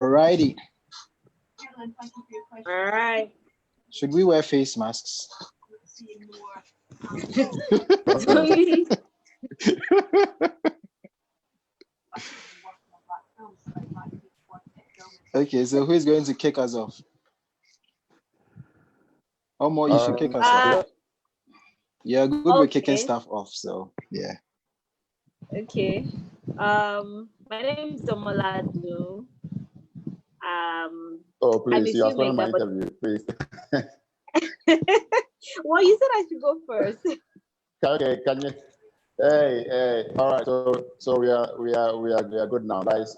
Alrighty. All right. Should we wear face masks? Okay, so who is going to kick us off? Omo, you should kick us off. Yeah, good with kicking stuff off, so yeah. Okay. My name is Omoladun. Oh, please, you are starting my interview, please. Well, you said I should go first. Okay, can you? Hey, all right. So we are good now, guys.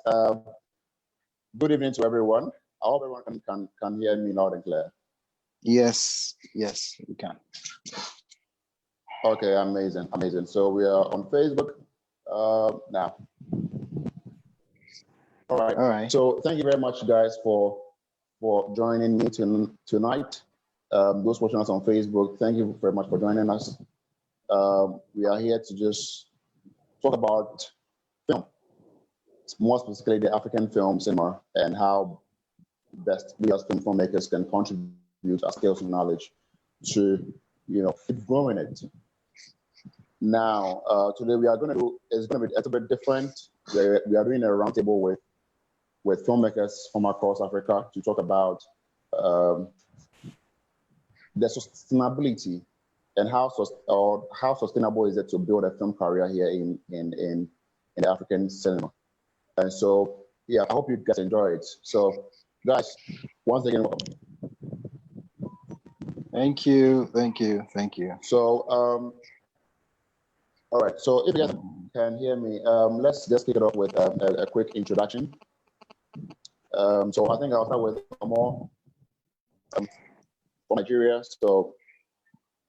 Good evening to everyone. I hope everyone can hear me loud and clear. Yes, we can. Okay, amazing. So we are on Facebook now. All right. So thank you very much, guys, for joining me tonight. Those watching us on Facebook, thank you very much for joining us. We are here to just talk about film, more specifically the African film cinema, and how best we as film filmmakers can contribute our skills and knowledge to, keep growing it. Now, today it's going to be a little bit different. We are doing a roundtable with filmmakers from across Africa to talk about the sustainability and how sustainable is it to build a film career here in the African cinema. And so, yeah, I hope you guys enjoy it. So, guys, once again, welcome. Thank you. So, all right. So, if you guys can hear me, let's just kick it off with a quick introduction. So, I think I'll start with Asamoah from Nigeria. So,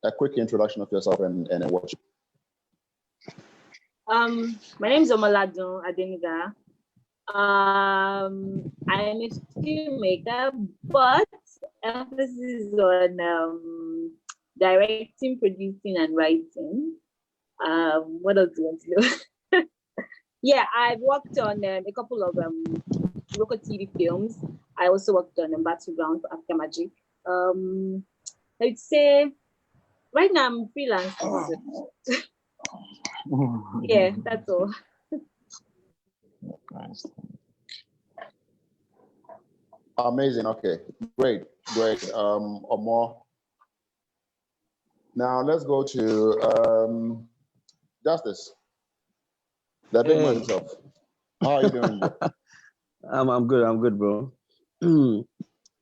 a quick introduction of yourself and what you. My name is Omoladun Adenuga. I'm a filmmaker, but emphasis on directing, producing, and writing. What else do you want to know? Yeah, I've worked on a couple of local TV films. I also worked on Battleground for Africa Magic. I'd say right now I'm freelance. Yeah, that's all. Amazing. Okay, great. Omo. Now let's go to Justice. The big man himself. How are you doing? I'm good, bro.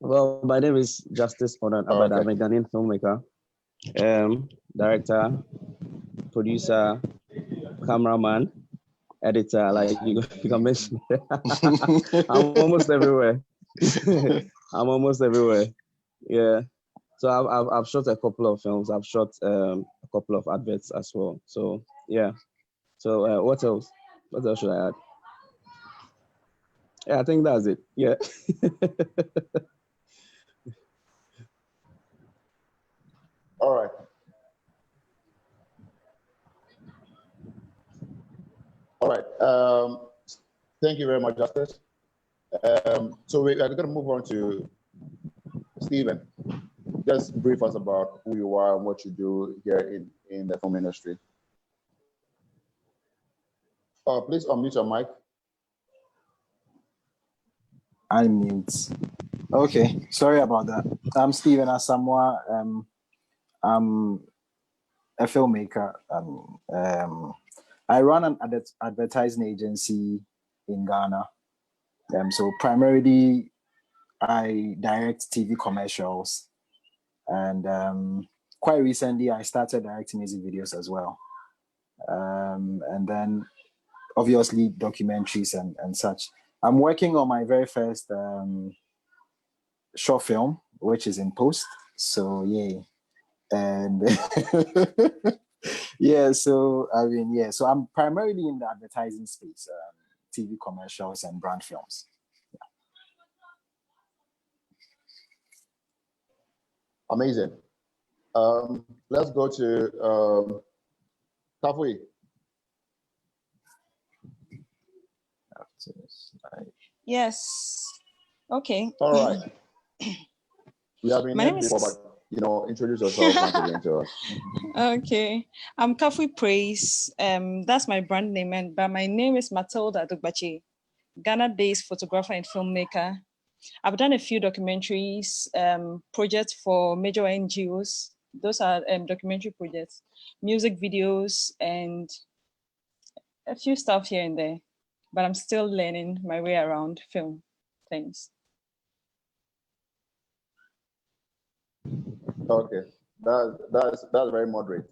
Well, my name is JusticeOrnan. Abadah. I'm a Ghanaian filmmaker, director, producer, cameraman, editor. Like you can mention. I'm almost everywhere. Yeah. So I've shot a couple of films. I've shot a couple of adverts as well. So yeah. So what else? What else should I add? Yeah, I think that's it. Yeah. All right. Thank you very much, Justice. So we are going to move on to Stephen. Just brief us about who you are and what you do here in the film industry. Please unmute your mic. Unmute. Okay, sorry about that. I'm Stephen Asamoah. I'm a filmmaker. I run an advertising agency in Ghana. So primarily, I direct TV commercials, and quite recently, I started directing music videos as well. And then, obviously, documentaries and such. I'm working on my very first short film, which is in post. So yeah, and yeah. So I mean, yeah. So I'm primarily in the advertising space, TV commercials and brand films. Yeah. Amazing. Let's go to Kafui. Yes. Okay. All right. We have been My here name is. before, but introduce yourself once again to us. Okay, I'm Kafui Praise. That's my brand name, but my name is Matilda Adugbachi, Ghana-based photographer and filmmaker. I've done a few documentaries, projects for major NGOs. Those are documentary projects, music videos, and a few stuff here and there. But I'm still learning my way around film things. Okay, that's very moderate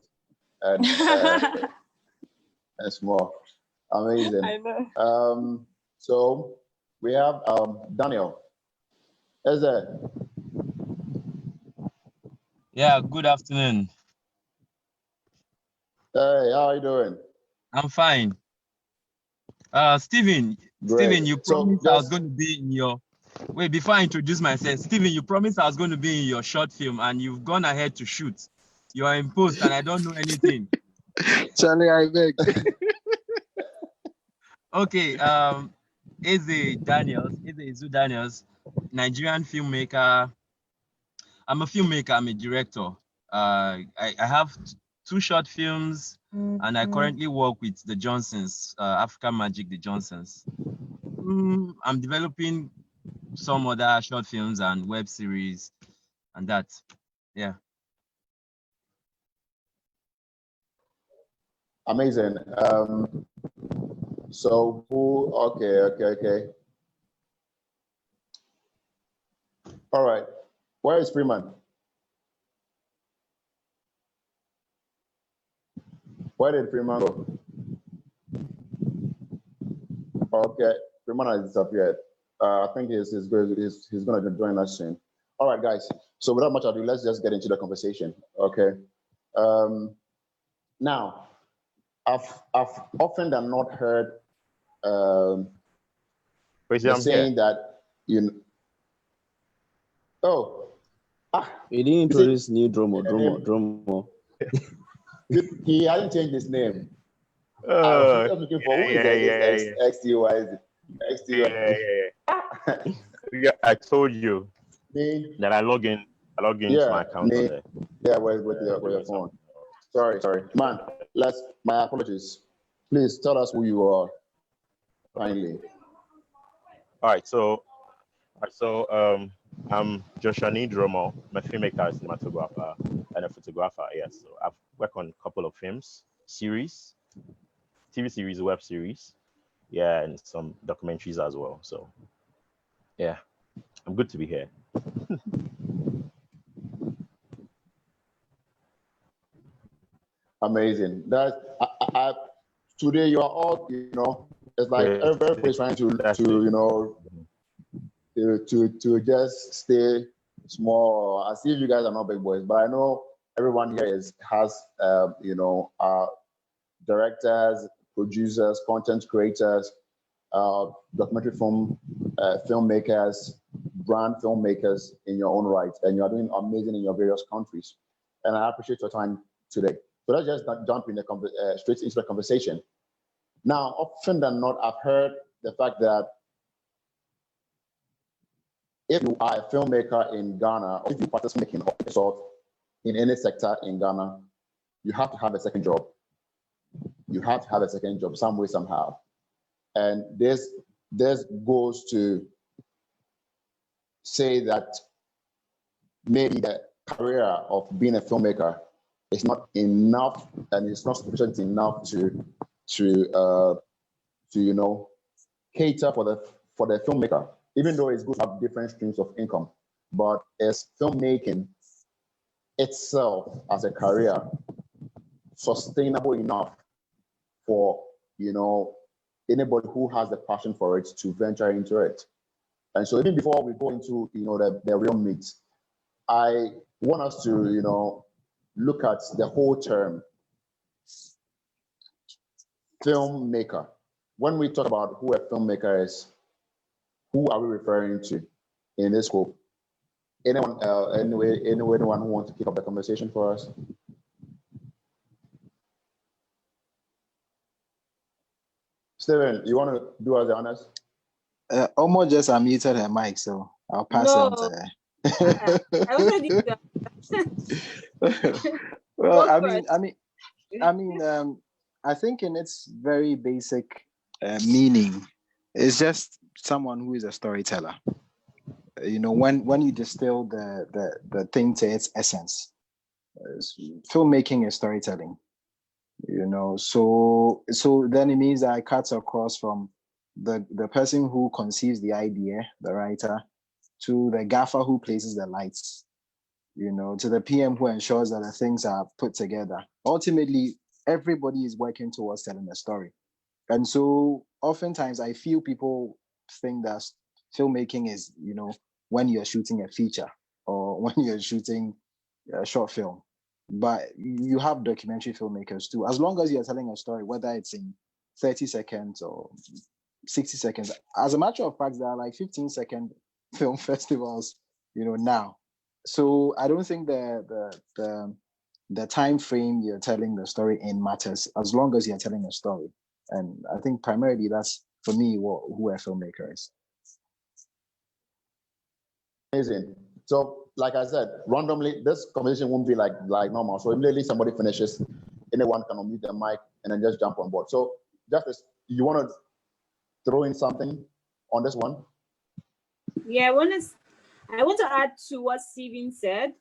and and small. Amazing. I know. So we have Daniel. Is there? Yeah, good afternoon. Hey, how are you doing? I'm fine. Stephen, Great. you So promised I was going to be in your. Wait, before I introduce myself, Stephen, you promised I was going to be in your short film, and you've gone ahead to shoot. You are in post, and I don't know anything. Charlie, I beg. Okay. Izu Daniels, Nigerian filmmaker. I'm a filmmaker. I'm a director. I have 2 short films, and I currently work with the Johnsons, African Magic, the Johnsons. I'm developing some other short films and web series, and that. Yeah. amazing. So who? Okay. All right. Where is Freeman? Where did Freeman go? Okay, Freeman has disappeared. I think he's going to join us soon. All right, guys. So without much ado, let's just get into the conversation. Okay. Now, I've often than not heard the saying that He didn't introduce new Dromo. He hasn't changed his name. I was just looking for who is this XTY? Yeah, I told you that I log into my account on there. Yeah, with your phone. Sorry. Man, my apologies. Please tell us who you are, kindly. All right, so I'm JusticeOrnan Dromo. I'm a filmmaker, cinematographer, and a photographer. Yes, so I've worked on a couple of films, series, TV series, web series, yeah, and some documentaries as well. So, yeah, I'm good to be here. Amazing. Today you are all, it's like everybody's trying to just stay small. I see you guys are not big boys, but I know everyone here has directors, producers, content creators, documentary filmmakers, brand filmmakers in your own right, and you are doing amazing in your various countries. And I appreciate your time today. So let's just jump in straight into the conversation. Now, often than not, I've heard the fact that if you are a filmmaker in Ghana, or if you participate in any sector in Ghana, you have to have a second job. You have to have a second job some way, somehow. And this goes to say that maybe the career of being a filmmaker is not enough, and it's not sufficient enough to cater for the filmmaker, even though it's good to have different streams of income. But is filmmaking itself as a career sustainable enough for anybody who has the passion for it to venture into it? And so even before we go into the real meat, I want us to look at the whole term filmmaker. When we talk about who a filmmaker is, who are we referring to in this scope? Anyone who wants to kick off the conversation for us? Steven, you want to do us the honors? Omo just unmuted her mic, so I'll pass it on to No. her. I wanted you to. Well, Go first. I think in its very basic meaning, it's just someone who is a storyteller. You know, when you distill the thing to its essence, filmmaking is storytelling. You know, so then it means that it cuts across from the person who conceives the idea, the writer, to the gaffer who places the lights, you know, to the PM who ensures that the things are put together. Ultimately, everybody is working towards telling a story. And so oftentimes I feel people think that filmmaking is, you know, when you're shooting a feature or when you're shooting a short film. But you have documentary filmmakers too. As long as you're telling a story, whether it's in 30 seconds or 60 seconds. As a matter of fact, there are like 15-second film festivals, you know, now. So I don't think the time frame you're telling the story in matters, as long as you're telling a story. And I think primarily that's, for me, who a filmmaker is. Amazing. So, like I said, randomly, this conversation won't be like normal. So immediately somebody finishes, anyone can unmute the mic and then just jump on board. So, Justice, you want to throw in something on this one? Yeah, I want to add to what Steven said.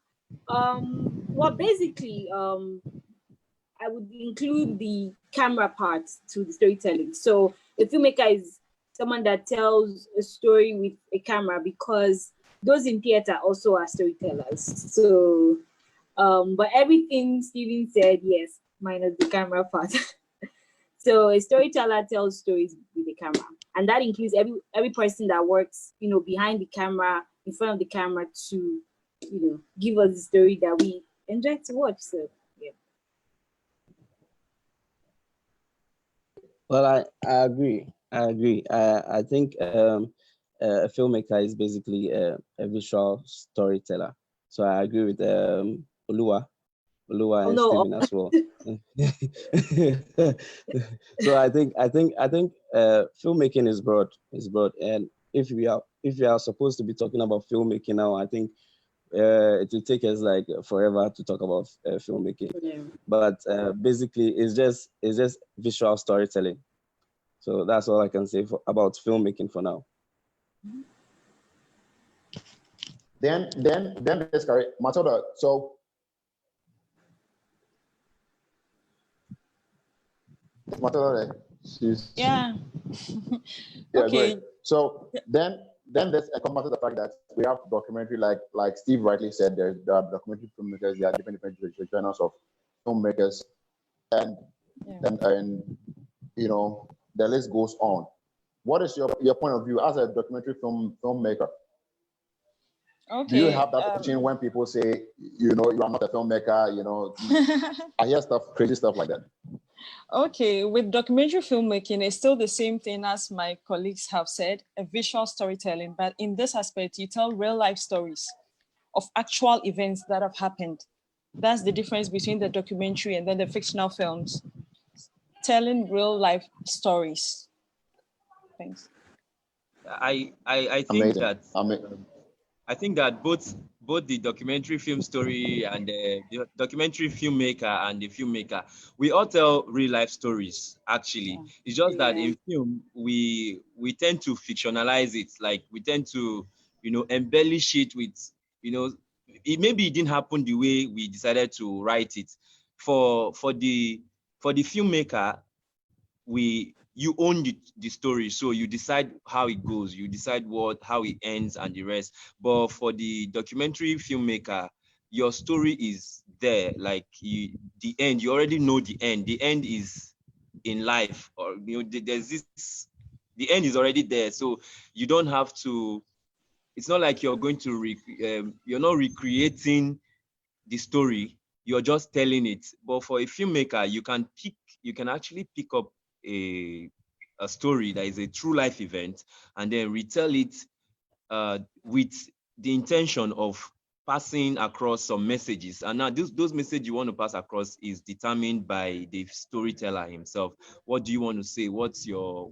Well, basically, I would include the camera part to the storytelling. So the filmmaker is someone that tells a story with a camera, because those in theater also are storytellers. So, but everything Steven said, yes, minus the camera part. So a storyteller tells stories with the camera, and that includes every person that works, you know, behind the camera, in front of the camera, to, you know, give us the story that we enjoy to watch. So yeah. Well, I agree. I think a filmmaker is basically a visual storyteller. So I agree with Oluwa and Stephen as well. So I think filmmaking is broad. And if we are supposed to be talking about filmmaking now, I think it will take us like forever to talk about filmmaking. Yeah. But basically, it's just visual storytelling. So that's all I can say about filmmaking for now. Then this guy, Matilda. So Matilda, she's Yeah. yeah, Okay. great. So then there's a comment to the fact that we have documentary, like Steve rightly said, there are documentary filmmakers, there are different genres of filmmakers, and you know, the list goes on. What is your point of view as a documentary filmmaker? Okay. Do you have that option when people say, you know, you are not a filmmaker, you know? I hear crazy stuff like that. Okay, with documentary filmmaking, it's still the same thing as my colleagues have said, a visual storytelling. But in this aspect, you tell real life stories of actual events that have happened. That's the difference between the documentary and then the fictional films. Telling real life stories. Thanks. I think Amazing. that I think that both the documentary film story and the documentary filmmaker and the filmmaker, we all tell real life stories. Actually, it's just that in film we tend to fictionalize it. Like we tend to, you know, embellish it with, you know, maybe it didn't happen the way we decided to write it. For the filmmaker, you own the story, so you decide how it goes, you decide how it ends and the rest. But for the documentary filmmaker, your story is there, like the end, you already know the end. The end is in life, or you know, there's this, the end is already there, so you don't have to, it's not like you're going to you're not recreating the story, you're just telling it. But for a filmmaker, you can actually pick up a story that is a true life event and then retell it with the intention of passing across some messages. And now those messages you want to pass across is determined by the storyteller himself. What do you want to say? What's your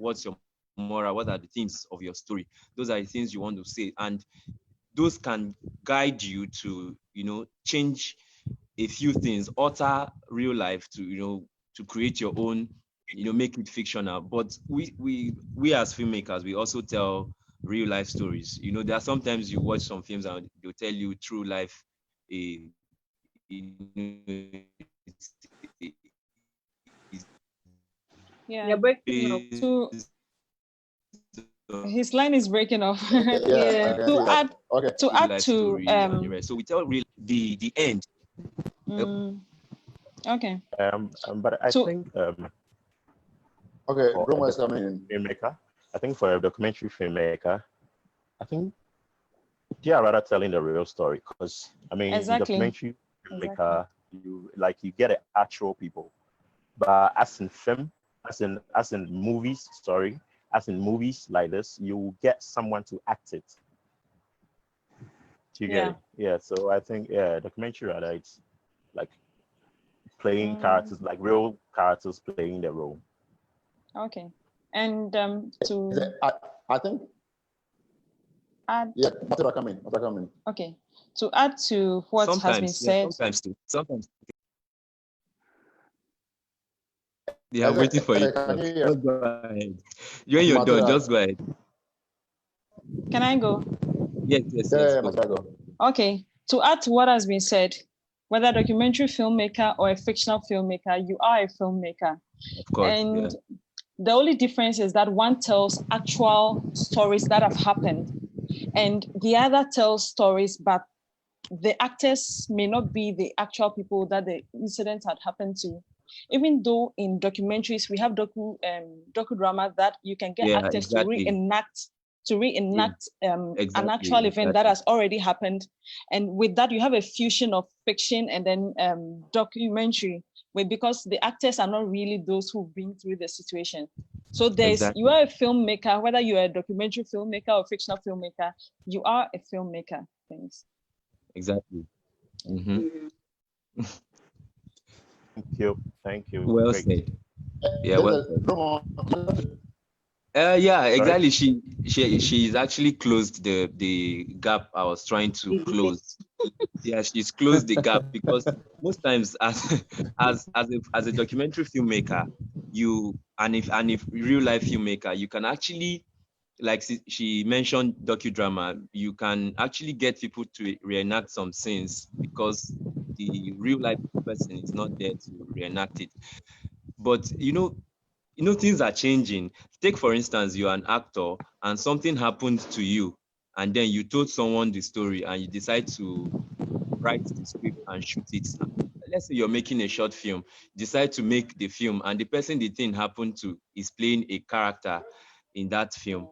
moral, what are the themes of your story. Those are the things you want to say, and those can guide you to, change a few things, alter real life to, to create your own, make it fictional. But we as filmmakers, we also tell real life stories. There are sometimes you watch some films and they'll tell you true life, Yeah. You're breaking up. His line is breaking off. Yeah. To add to story and the rest. So we tell real the end. Okay. But I think okay, for Dromo is a coming in. filmmaker, I think for a documentary filmmaker, I think they are rather telling the real story, because in documentary filmmaker, you get the actual people, but as in film, as in movies, as in movies like this, you get someone to act it. Do you get it? Yeah. So I think documentary rather it's like playing characters, like real characters playing the role. Okay. And I think add. Yeah, Matilda, come in. Okay. To add to what has been said. Sometimes. Yeah, I'm waiting for you. Just go ahead. When you're done, just go ahead. Can I go? Yes. Go. Okay. To add to what has been said, whether a documentary filmmaker or a fictional filmmaker, you are a filmmaker. Of course. And the only difference is that one tells actual stories that have happened, and the other tells stories, but the actors may not be the actual people that the incident had happened to. Even though in documentaries we have docudrama that you can get actors to reenact an actual event that has already happened, and with that you have a fusion of fiction and then documentary, because the actors are not really those who've been through the situation. So you are a filmmaker, whether you are a documentary filmmaker or fictional filmmaker, you are a filmmaker. Thanks. Exactly. Mm-hmm. Thank you. Well said. Yeah. Yeah, exactly. She's actually closed the gap I was trying to close. Yeah, she's closed the gap, because most times as a documentary filmmaker, if real life filmmaker, you can actually, like she mentioned docudrama, you can actually get people to reenact some scenes because the real life person is not there to reenact it. But things are changing. Take for instance, you're an actor and something happened to you, and then you told someone the story and you decide to write the script and shoot it. Let's say you're making a short film, decide to make the film, and the person the thing happened to is playing a character in that film.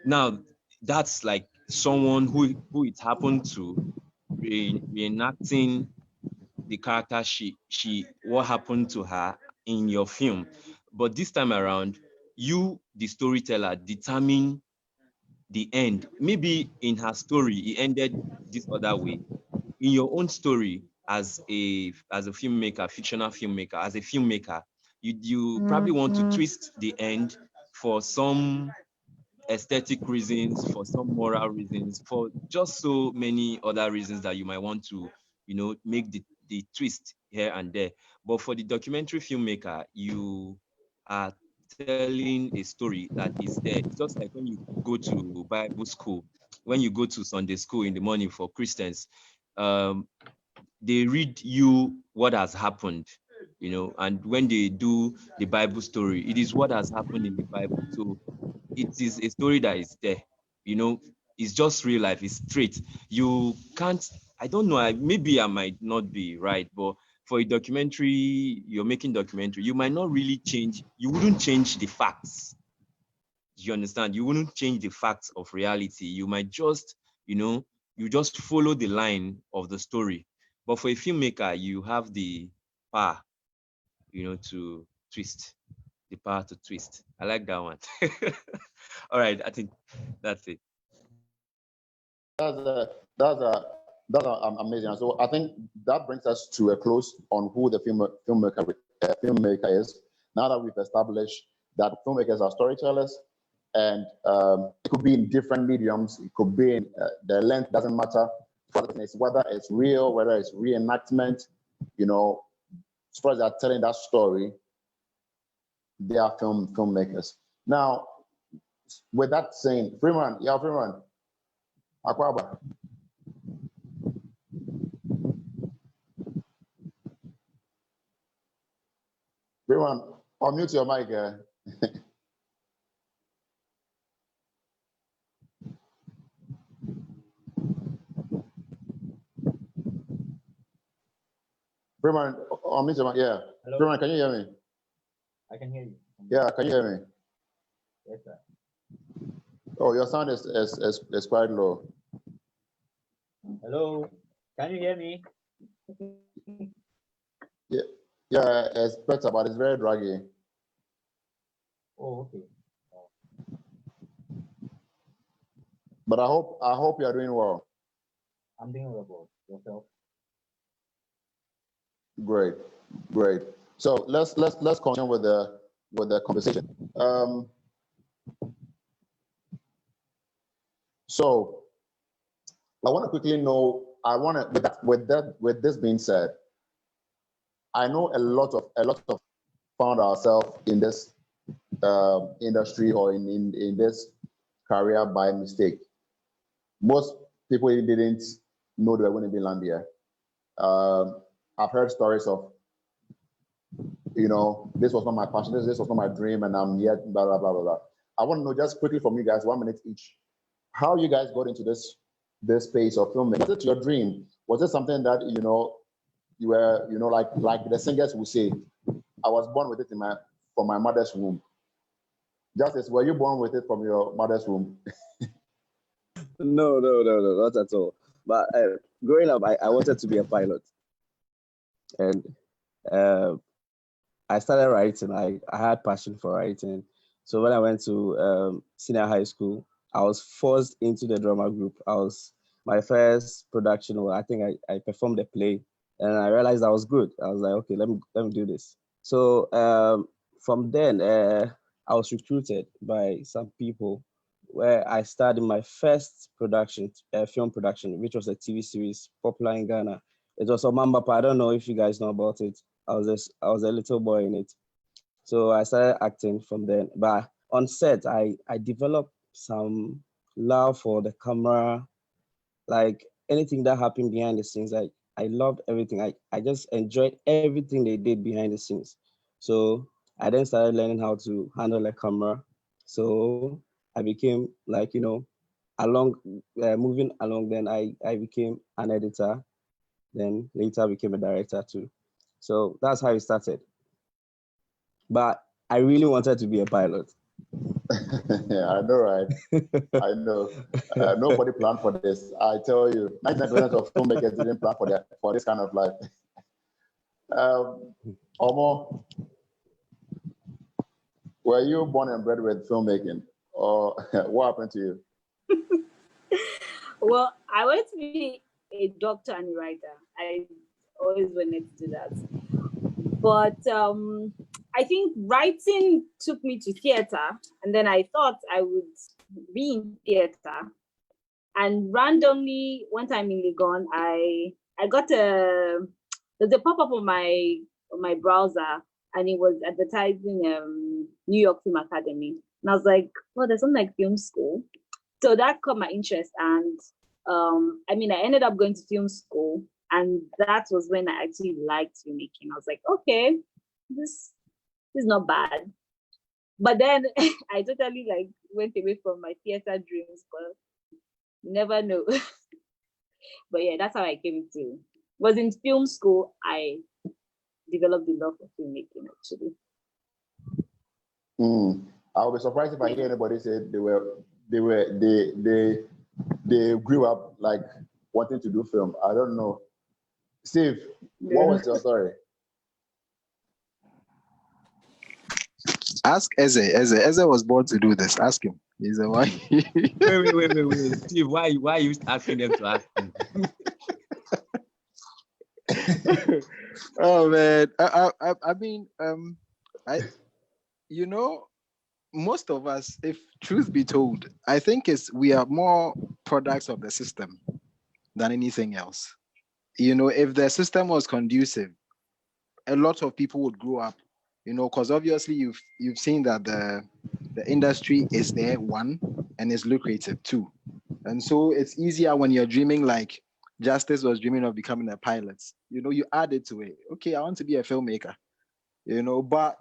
Now, that's like someone who it happened to reenacting the character what happened to her in your film. But this time around, you, the storyteller, determine the end. Maybe in her story, it ended this other way. In your own story, as a filmmaker, fictional filmmaker, as a filmmaker, you probably want to twist the end for some aesthetic reasons, for some moral reasons, for just so many other reasons that you might want to, make the twist here and there. But for the documentary filmmaker, you are telling a story that is there. It's just like when you go to Bible school, when you go to Sunday school in the morning for Christians, they read you what has happened, and when they do the Bible story, it is what has happened in the Bible. So it is a story that is there, it's just real life, it's straight. You can't, I don't know, maybe I might not be right, but for a documentary, you're making documentary, you might not really change, you wouldn't change the facts. You understand? You wouldn't change the facts of reality. You might just, you just follow the line of the story. But for a filmmaker, you have the power, to twist, the power to twist. I like that one. All right, I think that's it. That's amazing. So I think that brings us to a close on who the filmmaker is. Now that we've established that filmmakers are storytellers and it could be in different mediums. It could be in the length, doesn't matter. Whether it's real, whether it's reenactment, you know, as far as they're telling that story, they are filmmakers. Now, with that saying, Freeman, Akwaba. Freeman, unmute your mic. Freeman, unmute your mic. Yeah. Hello? Freeman, can you hear me? I can hear you. Yeah, can you hear me? Yes, sir. Oh, your sound is quite low. Hello? Can you hear me? Yeah, it's better, but it's very draggy. Oh, okay. But I hope you are doing well. I'm doing well, boss. Yourself? Great. So let's continue with the conversation. So I want to quickly know. With this being said, I know a lot of found ourselves in this industry or in this career by mistake. Most people didn't know they were going to be land here. I've heard stories of, you know, this was not my passion, this was not my dream, and I'm yet blah blah blah blah blah. I want to know just quickly from you guys, 1 minute each, how you guys got into this space of filmmaking. Was it your dream? Was it something that you were, you know, like the singers will say, I was born with it from my mother's womb. Justice, were you born with it from your mother's womb? No, not at all. But growing up, I wanted to be a pilot, and I started writing. I had passion for writing. So when I went to senior high school, I was forced into the drama group. My first production, I think I performed a play, and I realized I was good. I was like, okay, let me do this. So from then, I was recruited by some people where I started my first production, film production, which was a TV series popular in Ghana. It was Omambapa. I don't know if you guys know about it. I was a little boy in it. So I started acting from then. But on set, I developed some love for the camera, like anything that happened behind the scenes. I loved everything. I just enjoyed everything they did behind the scenes. So I then started learning how to handle a camera. So I became like, you know, moving along, then I became an editor. Then later I became a director too. So that's how it started. But I really wanted to be a pilot. Yeah, I know, right? I know. Nobody planned for this. I tell you, 99% of filmmakers didn't plan for this kind of life. Omo, were you born and bred with filmmaking, or what happened to you? Well, I wanted to be a doctor and a writer. I always wanted to do that. But I think writing took me to theater, and then I thought I would be in theater. And randomly, one time in Legon, I got there's a pop-up on my browser, and it was advertising New York Film Academy. And I was like, well, there's something like film school. So that caught my interest. And I ended up going to film school. And that was when I actually liked filmmaking. I was like, okay, this is not bad. But then I totally went away from my theater dreams, but you never know. But yeah, that's how I came to. Was in film school, I developed the love for filmmaking actually. I'll be surprised if I hear anybody say they grew up like wanting to do film. I don't know. Steve, what was your story? Ask Eze. Eze was born to do this. Ask him. He's the one. Wait. Steve, why are you asking them to ask him? Oh man. most of us, if truth be told, I think we are more products of the system than anything else. You know, if the system was conducive, a lot of people would grow up, you know, because obviously you've seen that the industry is there, one, and it's lucrative too. And so it's easier when you're dreaming like Justice was dreaming of becoming a pilot. You know, you add it to it. Okay, I want to be a filmmaker, you know, but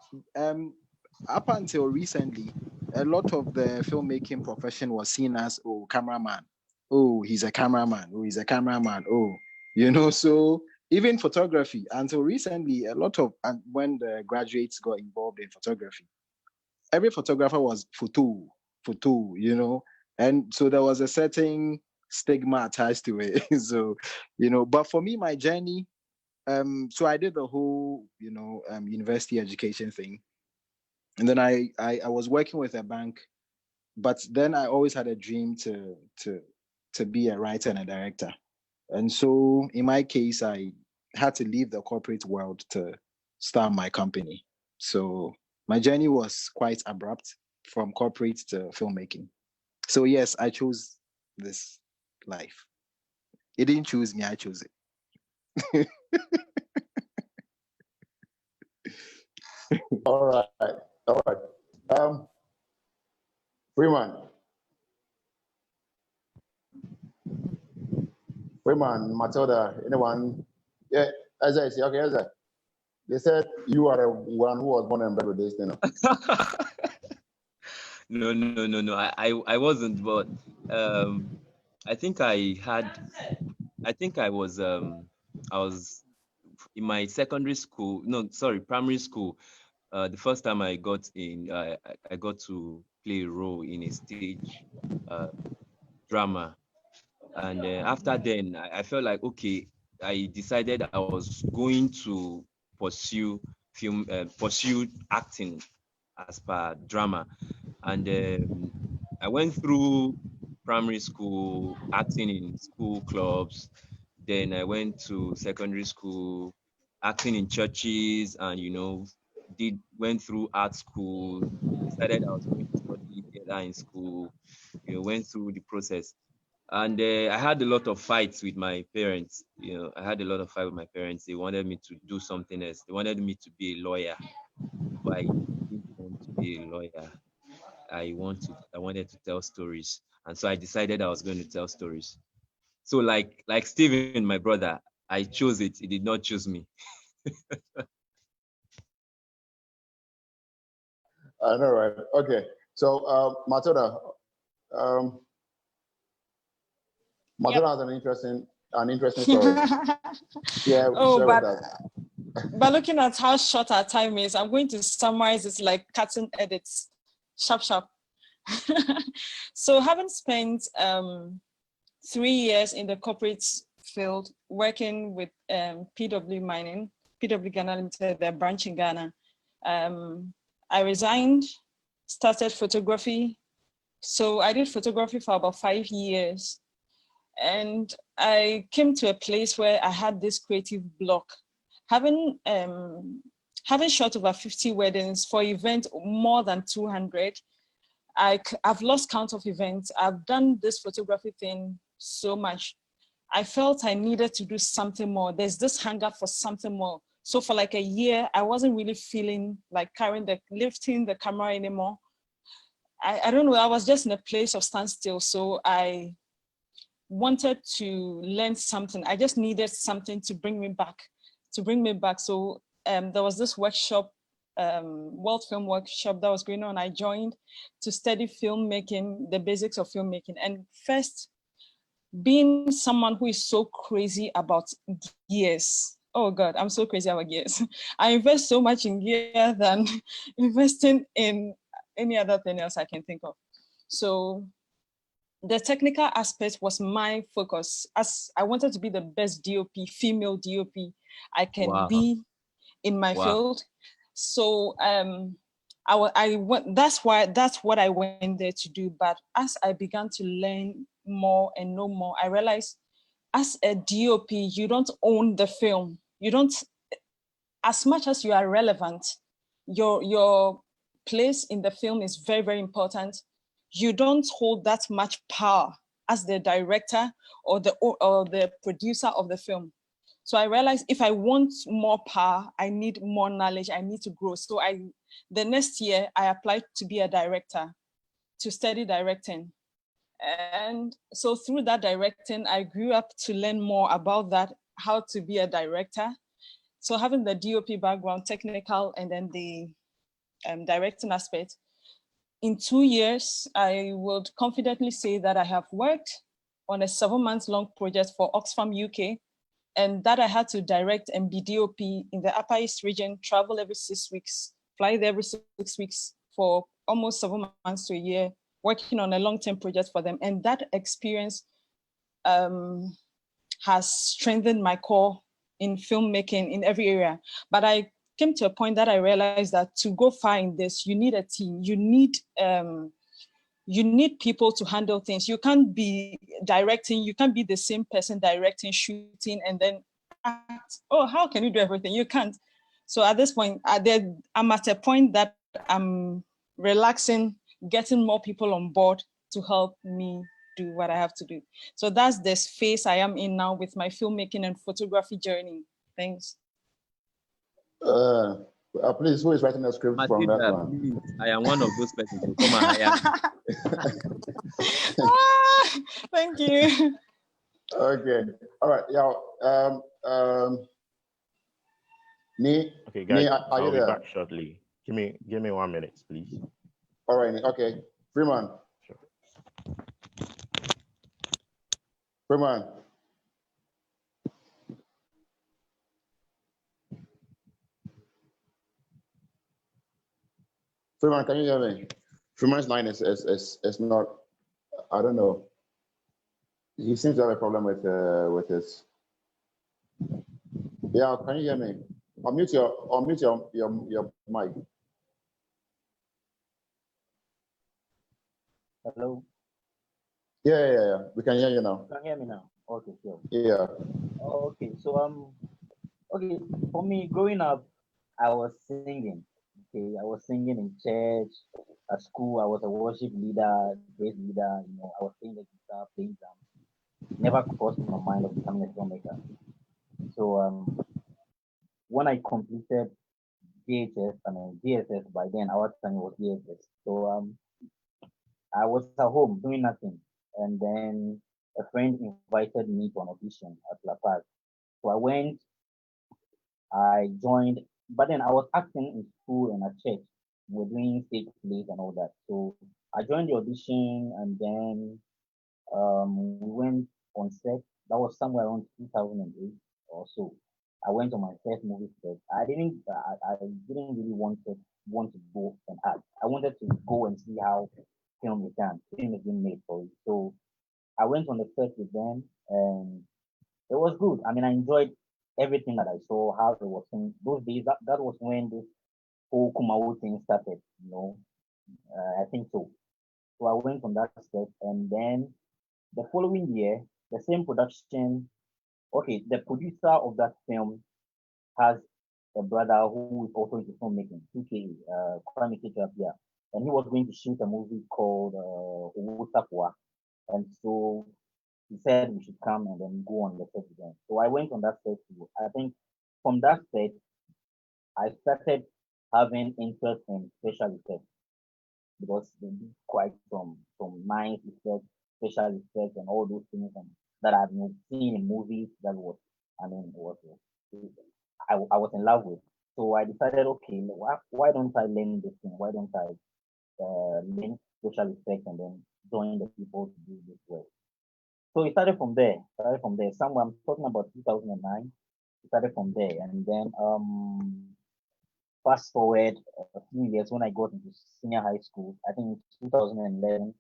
up until recently, a lot of the filmmaking profession was seen as, oh, cameraman. Oh, he's a cameraman. Oh, he's a cameraman. Oh, you know, so even photography, until recently, a lot of, and when the graduates got involved in photography, every photographer was photo, you know, and so there was a certain stigma attached to it. So, you know, but for me, my journey, so I did the whole, you know, university education thing, and then I was working with a bank, but then I always had a dream to be a writer and a director, and so in my case, I had to leave the corporate world to start my company. So my journey was quite abrupt from corporate to filmmaking. So yes, I chose this life. It didn't choose me, I chose it. All right. All right. Freeman. Freeman, Matilda, anyone? Yeah, as I say, okay, as I. They said you are the one who was born and bred with this thing. No. I wasn't, but I think I was in my secondary school. No, sorry, primary school. The first time I got in, I got to play a role in a stage drama, and after then, I felt like, okay, I decided I was going to pursue pursue acting as per drama, and I went through primary school acting in school clubs. Then I went to secondary school acting in churches, and went through art school. Decided I was going to study theater in school. Went through the process, and I had a lot of fights with my parents. I had a lot of fight with my parents. They wanted me to do something else. They wanted me to be a lawyer, but I didn't want to be a lawyer. I wanted to tell stories, and so I decided I was going to tell stories. So like Steven, my brother, I chose it. He did not choose me. I know, right? Okay. So, Matilda, Matilda has an interesting story. Yeah, Oh, share but with us. looking at how short our time is, I'm going to summarize it like cutting edits, sharp. So having spent 3 years in the corporate field working with PW Mining, PW Ghana Limited, their branch in Ghana, I resigned, started photography. So I did photography for about 5 years. And I came to a place where I had this creative block. Having shot over 50 weddings for events more than 200, I've lost count of events. I've done this photography thing so much. I felt I needed to do something more. There's this hunger for something more. So for like a year, I wasn't really feeling like lifting the camera anymore. I don't know, I was just in a place of standstill. So I wanted to learn something. I just needed something to bring me back. So there was this workshop, World Film Workshop that was going on. I joined to study filmmaking, the basics of filmmaking. And first, being someone who is so crazy about gears. Oh God, I'm so crazy about gears. I invest so much in gear than investing in any other thing else I can think of. So the technical aspect was my focus, as I wanted to be the best DOP, female DOP I can be in my field. So that's what I went there to do. But as I began to learn more and know more, I realized as a DOP, you don't own the film. You don't, as much as you are relevant, your place in the film is very, very important. You don't hold that much power as the director or the producer of the film. So I realized if I want more power, I need more knowledge, I need to grow. So the next year I applied to be a director, to study directing. And so through that directing, I grew up to learn more about that, how to be a director. So having the DOP background, technical, and then the directing aspect, in 2 years, I would confidently say that I have worked on a 7-month-long project for Oxfam UK, and that I had to direct and be DOP in the Upper East region, travel every 6 weeks, fly there every 6 weeks for almost 7 months to a year, working on a long-term project for them. And that experience has strengthened my core in filmmaking in every area. But I came to a point that I realized that to go far in this, you need a team. You need people to handle things. You can't be directing, you can't be the same person directing, shooting, and then act. Oh, how can you do everything? You can't. So at this point, I'm at a point that I'm relaxing, getting more people on board to help me do what I have to do. So that's this phase I am in now with my filmmaking and photography journey. Thanks. Please, who is writing the script from that one? Please, I am one of those persons who come and hire. Thank you. Okay. All right. Yeah. Okay, guys, are you I'll be there? back shortly. Give me 1 minute, please. All right. Okay. Freeman. Sure. Freeman. Freeman, can you hear me? Freeman's line is not. I don't know. He seems to have a problem with his. Yeah, can you hear me? Unmute your mic. Hello. Yeah. We can hear you now. You can hear me now? Okay, sure. Yeah. Oh, okay. So okay. For me, growing up, I was singing. Okay, I was singing in church, at school. I was a worship leader, praise leader. You know, I was playing the guitar, playing drums. Never crossed my mind of becoming a filmmaker. So when I completed DSS by then, our time was DSS. So I was at home doing nothing, and then a friend invited me to an audition at La Paz. So I went, I joined, but then I was acting in school and at church. We were doing stage plays and all that. So I joined the audition, and then we went on set. That was somewhere around 2008 or so. I went on my first movie set. I didn't really want to go and act. I wanted to go and see how film is done. Film is being made for it. So I went on the set with them, and it was good. I mean, I enjoyed everything that I saw, how it was in those days. That was when this whole Kumawo thing started, you know. I think so. So I went on that set, and then the following year, the same production. Okay, the producer of that film has a brother who is also into filmmaking, 2K, Kwame Kechapia, and he was going to shoot a movie called Owosapua. And so he said we should come and then go on the set again. So I went on that set. I think from that set, I started having interest in special effects because they did quite some nice effects, special effects, and all those things that I've seen in movies. That was, I mean, I was in love with. So I decided, okay, why don't I learn this thing? Why don't I learn special effects and then join the people to do this work? So it started from there. Somewhere I'm talking about 2009. It started from there, and then fast forward a few years when I got into senior high school. I think in 2011,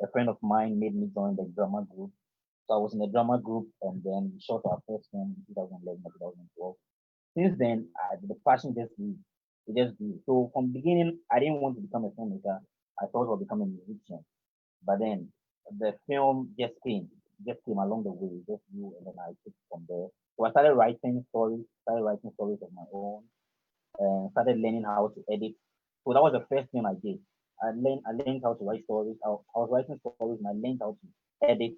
a friend of mine made me join the drama group. So I was in the drama group, and then we shot our first film in 2011 or 2012. Since then, the passion just grew. It just grew. So from the beginning, I didn't want to become a filmmaker. I thought I would become a musician. But then the film just came along the way, just grew, and then I took it from there. So I started writing stories of my own, and started learning how to edit So that was the first thing I did. I learned how to write stories. I was writing stories and I learned how to edit.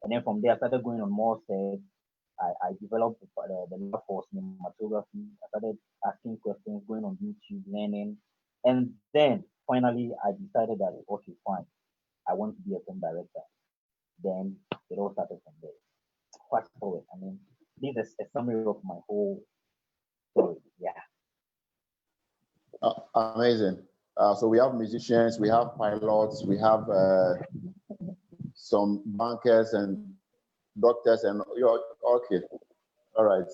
And then from there, I started going on more sets. I developed the love for cinematography. I started asking questions, going on YouTube, learning. And then finally, I decided that, okay, fine, I want to be a film director. Then it all started from there. Fast forward, I mean, this is a summary of my whole story. Yeah. Amazing. So we have musicians, we have pilots, we have some bankers and doctors, and you're okay. All right.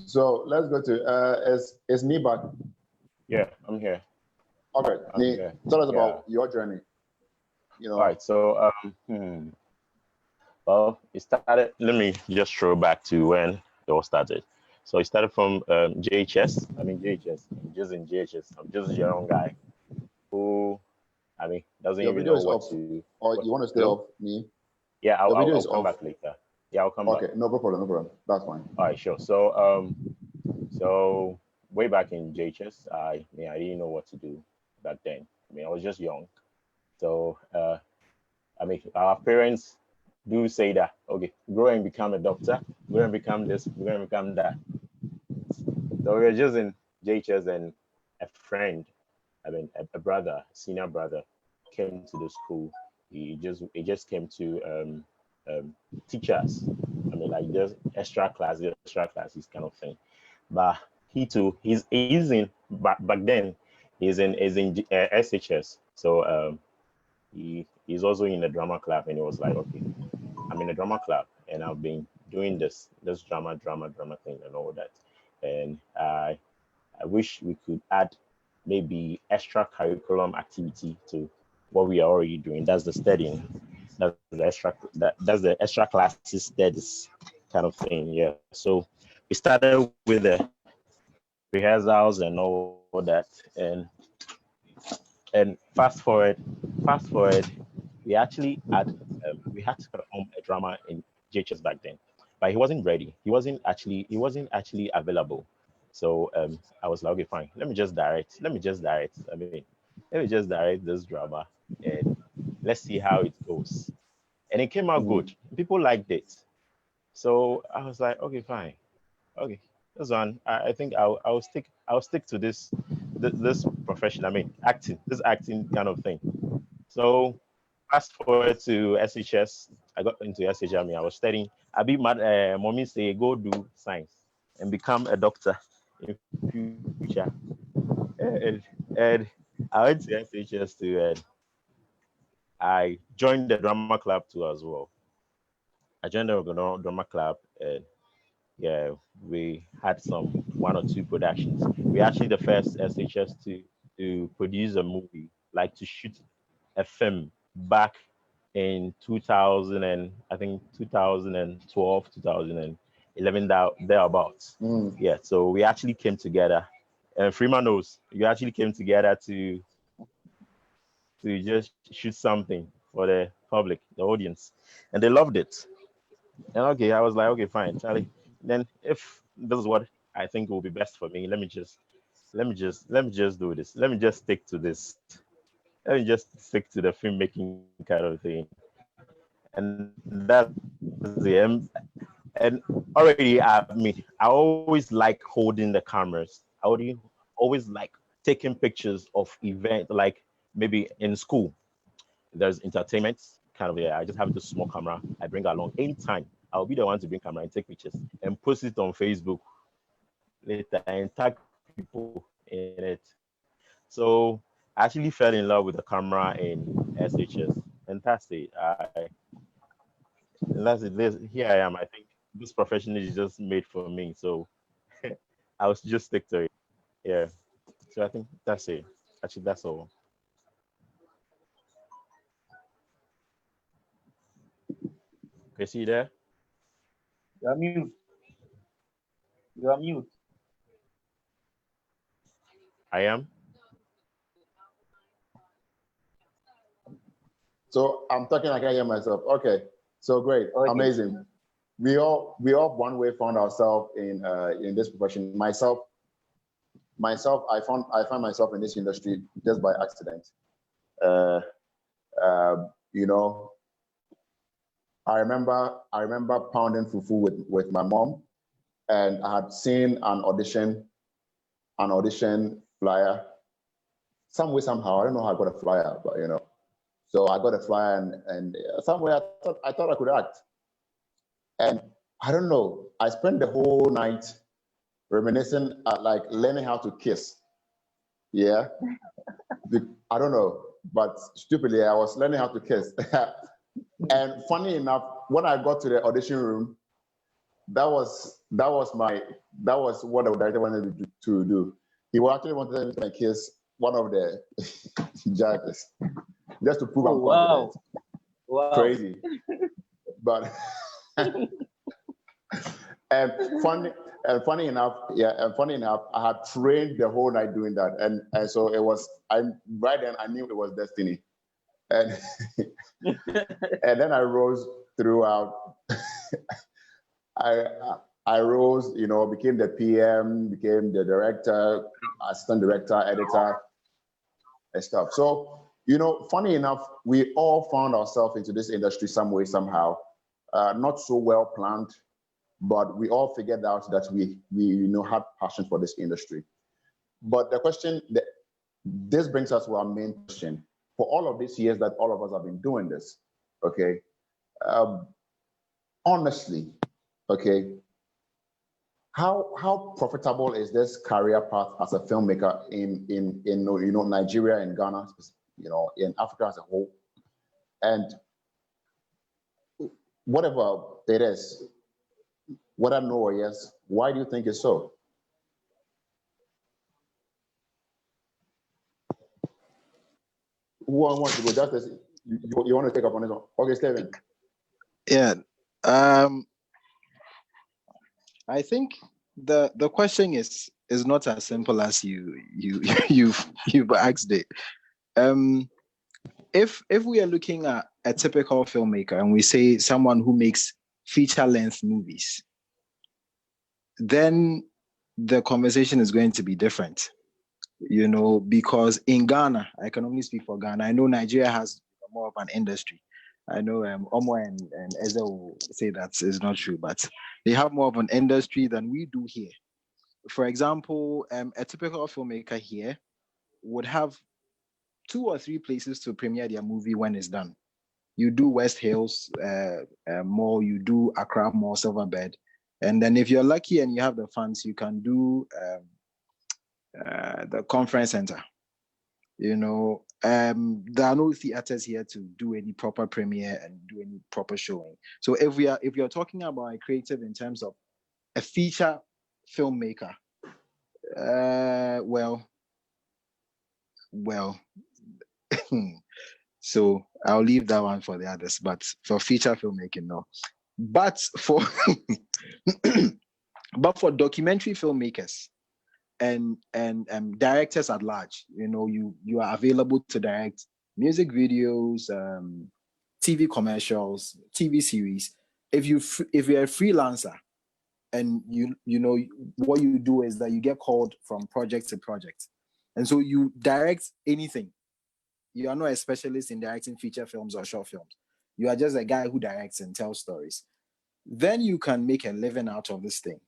So let's go to is me back? Yeah, I'm here. Okay, Nee, here. tell us about your journey. You know. All right. So well, it started. Let me just throw back to when it all started. So it started from JHS. I mean JHS. I'm just in JHS. I'm just a young guy who, I mean, doesn't Your even video know is what off. to. Or you want to stay off me? Yeah, Your video I'll is come off. back later. Yeah, I'll come back. Okay, no problem, no problem. That's fine. All right, sure. So way back in JHS, I didn't know what to do back then. I mean, I was just young. So I mean, our parents do say that, okay, grow and become a doctor, grow and become this, grow and become that. So we were just in JHS, and a friend, I mean, a brother, senior brother, came to the school. He just came to teach us. I mean, like just extra classes kind of thing. But he too, he's in back then. He's in SHS. So he's also in the drama club, and he was like, okay, I'm in a drama club, and I've been doing this drama thing and all that, and I wish we could add maybe extra curriculum activity to what we are already doing. That's the studying. That's the extra classes studies kind of thing. Yeah. So we started with the rehearsals and all that, and fast forward, we actually had we had to perform a drama in JHS back then, but he wasn't ready. He wasn't actually available. So I was like, okay, fine. Let me just direct. I mean, let me just direct this drama, and let's see how it goes. And it came out good. People liked it. So I was like, okay, fine. Okay, this one, I think I'll stick to this profession. I mean, this acting kind of thing. So fast forward to SHS. I got into SHS. I mean, I was studying. I be mad. Mommy say go do science and become a doctor in future. And I went to SHS too, and I joined the drama club too as well. I joined the drama club, and yeah, we had some one or two productions. We actually the first SHS to produce a movie, like to shoot a film back in 2000 and I think 2012, 2011, thereabouts. Yeah, so we actually came together, and Freeman knows we actually came together to just shoot something for the public, the audience, and they loved it. And okay, I was like, okay, fine, Charlie. Then if this is what I think will be best for me, let me just do this. Let me just stick to this. Let me just stick to the filmmaking kind of thing. And that's the and already I always like holding the cameras. I always like taking pictures of events, like maybe in school there's entertainment kind of, yeah, I just have this small camera I bring along anytime. I'll be the one to bring camera and take pictures and post it on Facebook later and tag people in it. So I actually fell in love with the camera in SHS, and that's it. Here I am. I think this profession is just made for me, so I was just stick to it. Yeah. So I think that's it. Actually, that's all. Okay, see you there? You're mute. You're mute. I am. So I'm talking, I can hear myself. Okay, so great, Okay. amazing. We all one way found ourselves in this profession. Myself, myself, I found myself in this industry just by accident. You know, I remember pounding fufu with my mom, and I had seen an audition flyer. Some way, somehow, I don't know how I got a flyer, but you know, so I got a flyer, and somewhere I thought I could act, and I don't know. I spent the whole night reminiscing, like learning how to kiss. Yeah, I don't know, but stupidly, I was learning how to kiss. And funny enough, when I got to the audition room, that was what the director wanted me to do. He actually wanted me to kiss one of the judges, just to prove I'm confident. Wow. Crazy, but and funny enough, I had trained the whole night doing that, and so it was. Right then I knew it was destiny, and and then I rose throughout. I rose, you know, became the PM, became the director, assistant director, editor, and stuff. So, you know, funny enough, we all found ourselves into this industry some way, somehow. Not so well planned, but we all figured out that we you know, had passion for this industry. But the question, this brings us to our main question. For all of these years that all of us have been doing this, okay, honestly, okay, how profitable is this career path as a filmmaker in you know, Nigeria and Ghana, you know, in Africa as a whole, and whatever it is, whether no or yes, why do you think it's so? Who wants to go? Justice, you want to take up on this one? Okay, Steven. Yeah. I think the question is not as simple as you've asked it. If we are looking at a typical filmmaker and we say someone who makes feature-length movies, then the conversation is going to be different, you know, because in Ghana, I can only speak for Ghana. I know Nigeria has more of an industry. I know Omo and Eze will say that is not true, but they have more of an industry than we do here. For example, a typical filmmaker here would have 2 or 3 places to premiere their movie when it's done. You do West Hills Mall, you do Accra Mall, Silverbed, and then if you're lucky and you have the funds, you can do the conference center. You know, there are no theaters here to do any proper premiere and do any proper showing. So if you're talking about a creative in terms of a feature filmmaker, well, so I'll leave that one for the others. But for feature filmmaking, no. But for documentary filmmakers and directors at large, you know, you are available to direct music videos, TV commercials, TV series. If you're a freelancer and you know what you do is that you get called from project to project, and so you direct anything. You are not a specialist in directing feature films or short films. You are just a guy who directs and tells stories. Then you can make a living out of this thing,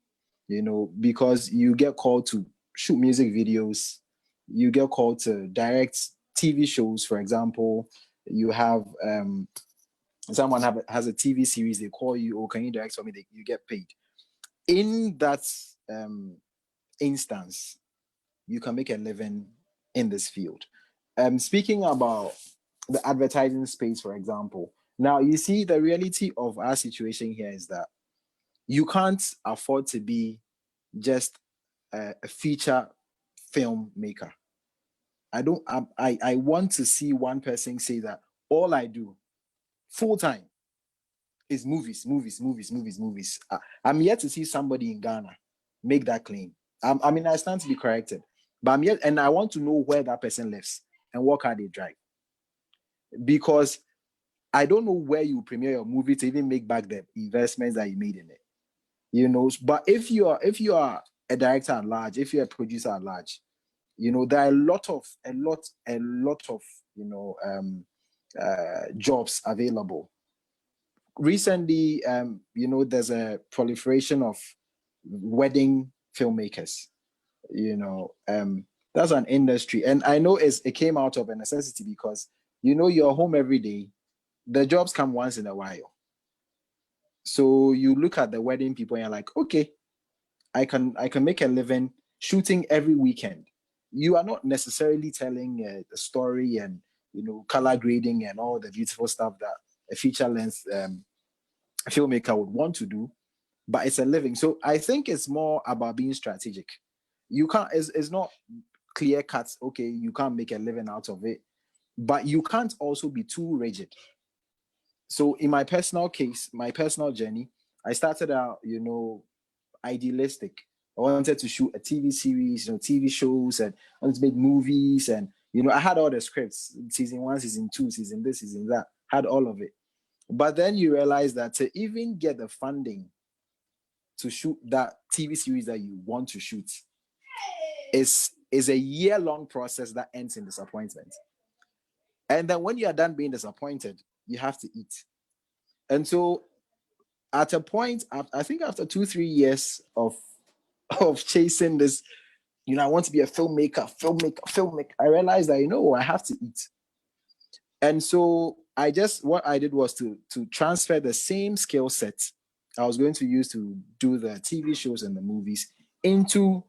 you know, because you get called to shoot music videos, you get called to direct TV shows. For example, you have someone has a TV series, they call you, oh, can you direct for me? You get paid. In that instance, you can make a living in this field. Speaking about the advertising space, for example, now you see the reality of our situation here is that you can't afford to be just a feature filmmaker. I want to see one person say that all I do full time is movies. I'm yet to see somebody in Ghana make that claim. I mean, I stand to be corrected, but I'm yet, and I want to know where that person lives and what car they drive, because I don't know where you premiere your movie to even make back the investments that you made in it, you know. But if you are a director at large, if you're a producer at large, you know, there are a lot of you know, jobs available. Recently, you know, there's a proliferation of wedding filmmakers. You know, that's an industry, and I know it came out of a necessity because, you know, you're home every day. The jobs come once in a while. So you look at the wedding people and you're like, okay, I can make a living shooting every weekend. You are not necessarily telling the story and, you know, color grading and all the beautiful stuff that a feature length filmmaker would want to do, but it's a living. So I think it's more about being strategic. You can't, it's not clear cuts. Okay, you can't make a living out of it, but you can't also be too rigid. So in my personal case, my personal journey, I started out, you know, idealistic. I wanted to shoot a TV series, you know, TV shows, and I wanted to make movies. And, you know, I had all the scripts, season 1, season 2, season this, season that, had all of it. But then you realize that to even get the funding to shoot that TV series that you want to shoot is a year-long process that ends in disappointment. And then when you are done being disappointed, you have to eat. And so at a point, I think after 2-3 years of chasing this, you know, I want to be a filmmaker, I realized that, you know, I have to eat. And so what I did was to transfer the same skill set I was going to use to do the TV shows and the movies into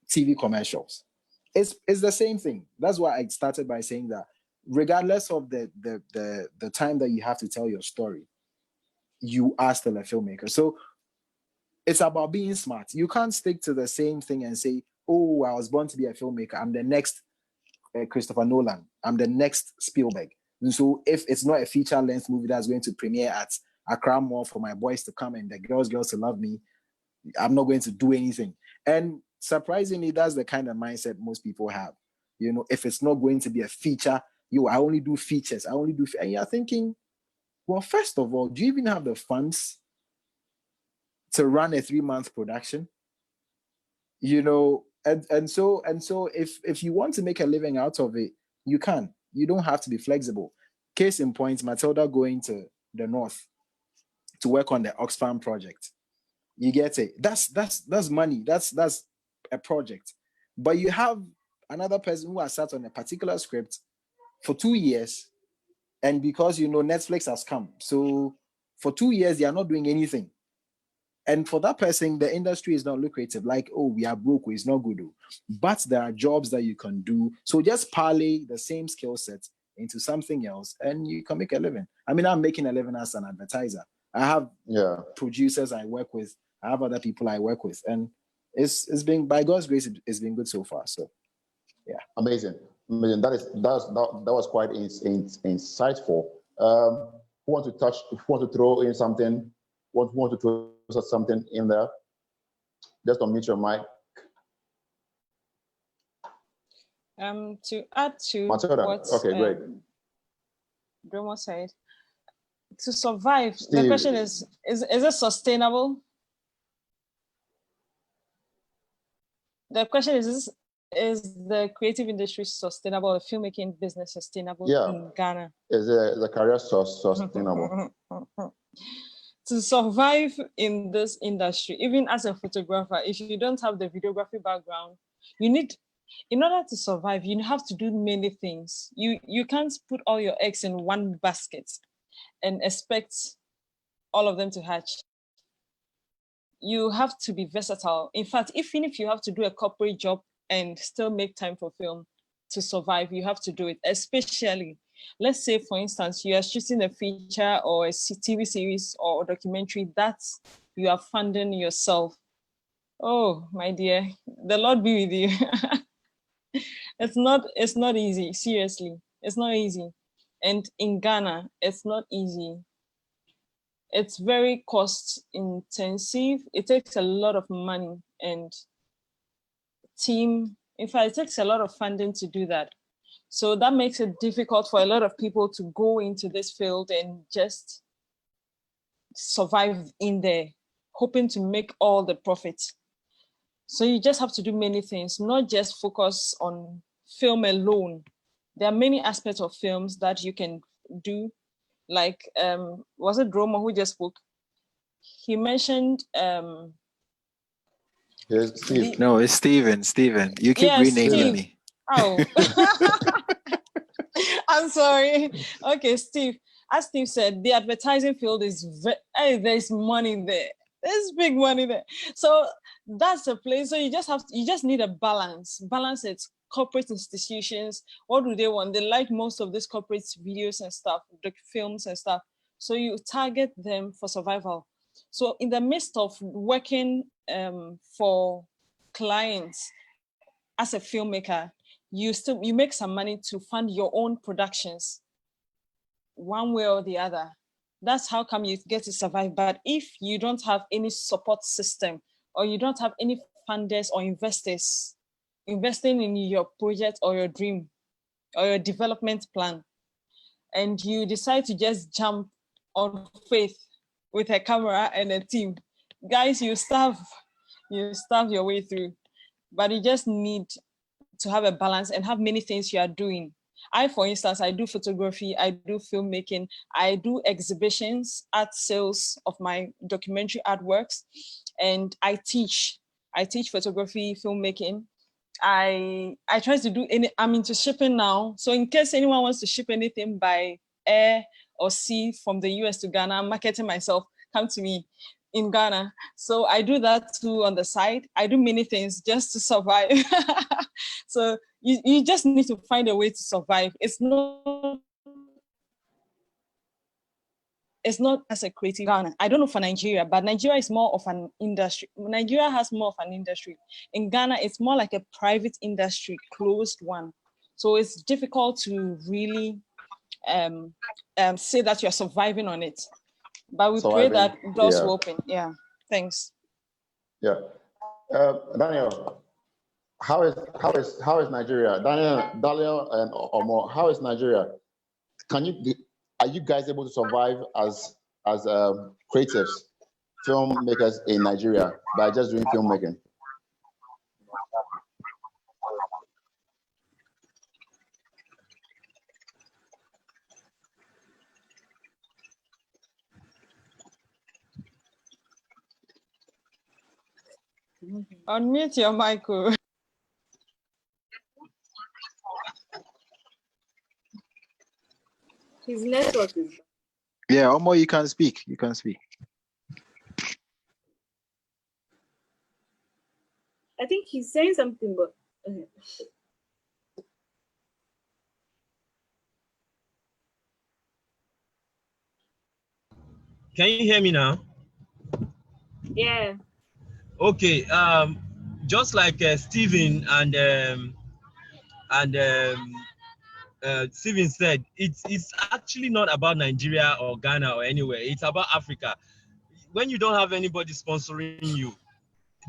TV commercials. It's the same thing. That's why I started by saying that regardless of the time that you have to tell your story, you are still a filmmaker. So it's about being smart. You can't stick to the same thing and say, oh, I was born to be a filmmaker. I'm the next Christopher Nolan. I'm the next Spielberg. And so if it's not a feature length movie that's going to premiere at Accra Mall for my boys to come and the girls to love me, I'm not going to do anything. And surprisingly, that's the kind of mindset most people have. You know, if it's not going to be a feature, I only do features. And you're thinking, well, first of all, do you even have the funds to run a 3-month production? You know, and so if you want to make a living out of it, you can. You don't have to be flexible. Case in point, Matilda going to the north to work on the Oxfam project. You get it. That's money. That's a project. But you have another person who has sat on a particular script for 2 years, and because, you know, Netflix has come, so for 2 years they are not doing anything. And for that person, the industry is not lucrative. Like, oh, we are broke, it's not good. But there are jobs that you can do. So just parlay the same skill set into something else, and you can make a living. I mean, I'm making a living as an advertiser. I have producers I work with. I have other people I work with, and it's been, by God's grace, it's been good so far. So, yeah, amazing. That was quite insightful. Who want to throw in something? Want to throw something in there? Just unmute your mic. To add to Matilda. what Great. Dromo said, to survive, Steve. the question is it sustainable? The question is the creative industry sustainable, the filmmaking business sustainable in Ghana? Is the career sustainable? To survive in this industry, even as a photographer, if you don't have the videography background, in order to survive, you have to do many things. You can't put all your eggs in one basket and expect all of them to hatch. You have to be versatile. In fact, even if you have to do a corporate job and still make time for film to survive, you have to do it. Especially, let's say, for instance, you are shooting a feature or a TV series or a documentary that you are funding yourself. Oh, my dear, the Lord be with you. It's not easy. Seriously, it's not easy. And in Ghana, it's not easy. It's very cost intensive. It takes a lot of money and team. In fact, it takes a lot of funding to do that. So that makes it difficult for a lot of people to go into this field and just survive in there, hoping to make all the profits. So you just have to do many things, not just focus on film alone. There are many aspects of films that you can do. Like, was it Dromo who just spoke? He mentioned Yes, Steve. No, it's Steven. You keep renaming Steve. me. Oh, I'm sorry. Okay, Steve. As Steve said, the advertising field is there's money there. There's big money there. So that's the place. So you just need a balance. Balance it. Corporate institutions, what do they want? They like most of these corporate videos and stuff, the films and stuff. So you target them for survival. So in the midst of working for clients as a filmmaker, you make some money to fund your own productions, one way or the other. That's how come you get to survive. But if you don't have any support system, or you don't have any funders or investors investing in your project or your dream or your development plan, and you decide to just jump on faith with a camera and a team, guys, you starve your way through. But you just need to have a balance and have many things you are doing. For instance, I do photography, I do filmmaking, I do exhibitions, art sales of my documentary artworks, and I teach photography, filmmaking. I try to do I'm into shipping now. So in case anyone wants to ship anything by air or sea from the US to Ghana, I'm marketing myself, come to me in Ghana. So I do that too on the side. I do many things just to survive. So you just need to find a way to survive. It's not as a creative Ghana. I don't know for Nigeria, but Nigeria is more of an industry. Nigeria has more of an industry. In Ghana, it's more like a private industry, closed one. So it's difficult to really say that you're surviving on it. But we pray that doors will open. Yeah, thanks. Yeah, Daniel, how is Nigeria? Daniel and Omo, how is Nigeria? Are you guys able to survive as creatives, filmmakers in Nigeria by just doing filmmaking? Unmute your mic. His network is. Yeah, Omo, you can speak. I think he's saying something, but. Okay. Can you hear me now? Yeah. Okay. Just like Stephen and Stephen said, it's actually not about Nigeria or Ghana or anywhere. It's about Africa. When you don't have anybody sponsoring you,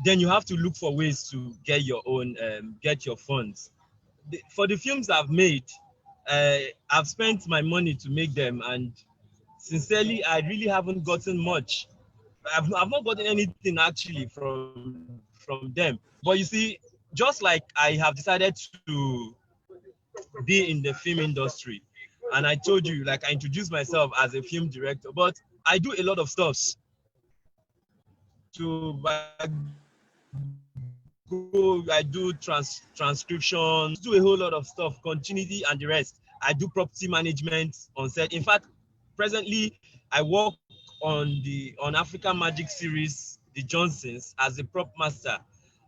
then you have to look for ways to get your own, get your funds. For the films I've made, I've spent my money to make them, and sincerely, I really haven't gotten much. I've not gotten anything actually from them. But you see, just like I have decided to be in the film industry, and I told you, like I introduced myself as a film director, but I do a lot of stuff. I do transcriptions, do a whole lot of stuff, continuity and the rest. I do property management on set. In fact, presently I work on African Magic series, The Johnsons, as a prop master.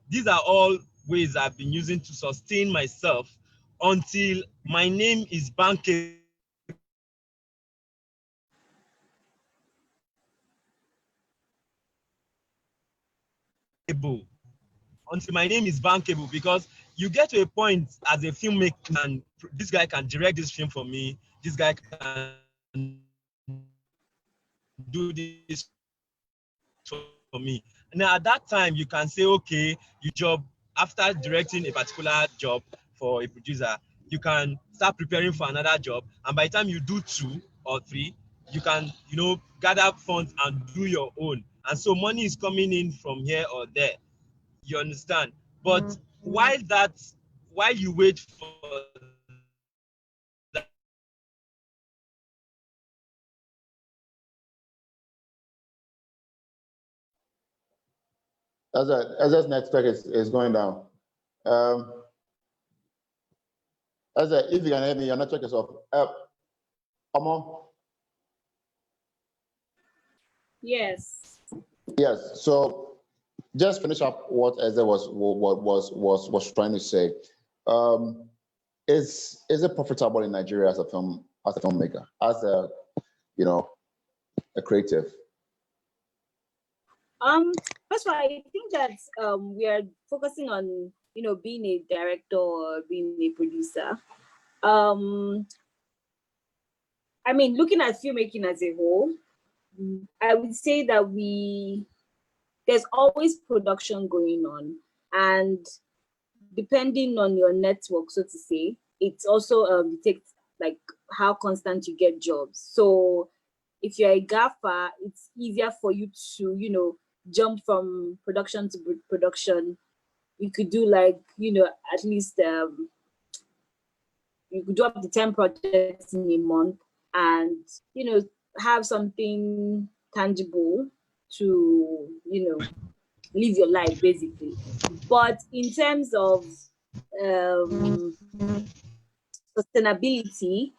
These are all ways I've been using to sustain myself until my name is bankable. Until my name is bankable, because you get to a point as a filmmaker, and this guy can direct this film for me, this guy can do this for me. Now at that time you can say, okay, you job after directing a particular job for a producer, you can start preparing for another job, and by the time you do 2 or 3, you can gather funds and do your own, and so money is coming in from here or there. You understand? But while you wait for that, As network is going down. If you can hear me, your network is off. Omo? Yes. Yes. So just finish up what Eze was trying to say. Is it profitable in Nigeria as a filmmaker, as a creative? First of all, I think that we are focusing on being a director or being a producer. I mean, looking at filmmaking as a whole, I would say that there's always production going on, and depending on your network, so to say, it's also dictates like how constant you get jobs. So if you're a gaffer, it's easier for you to jump from production to production. You could do at least you could do up to 10 projects in a month, and have something tangible to live your life basically. But in terms of sustainability,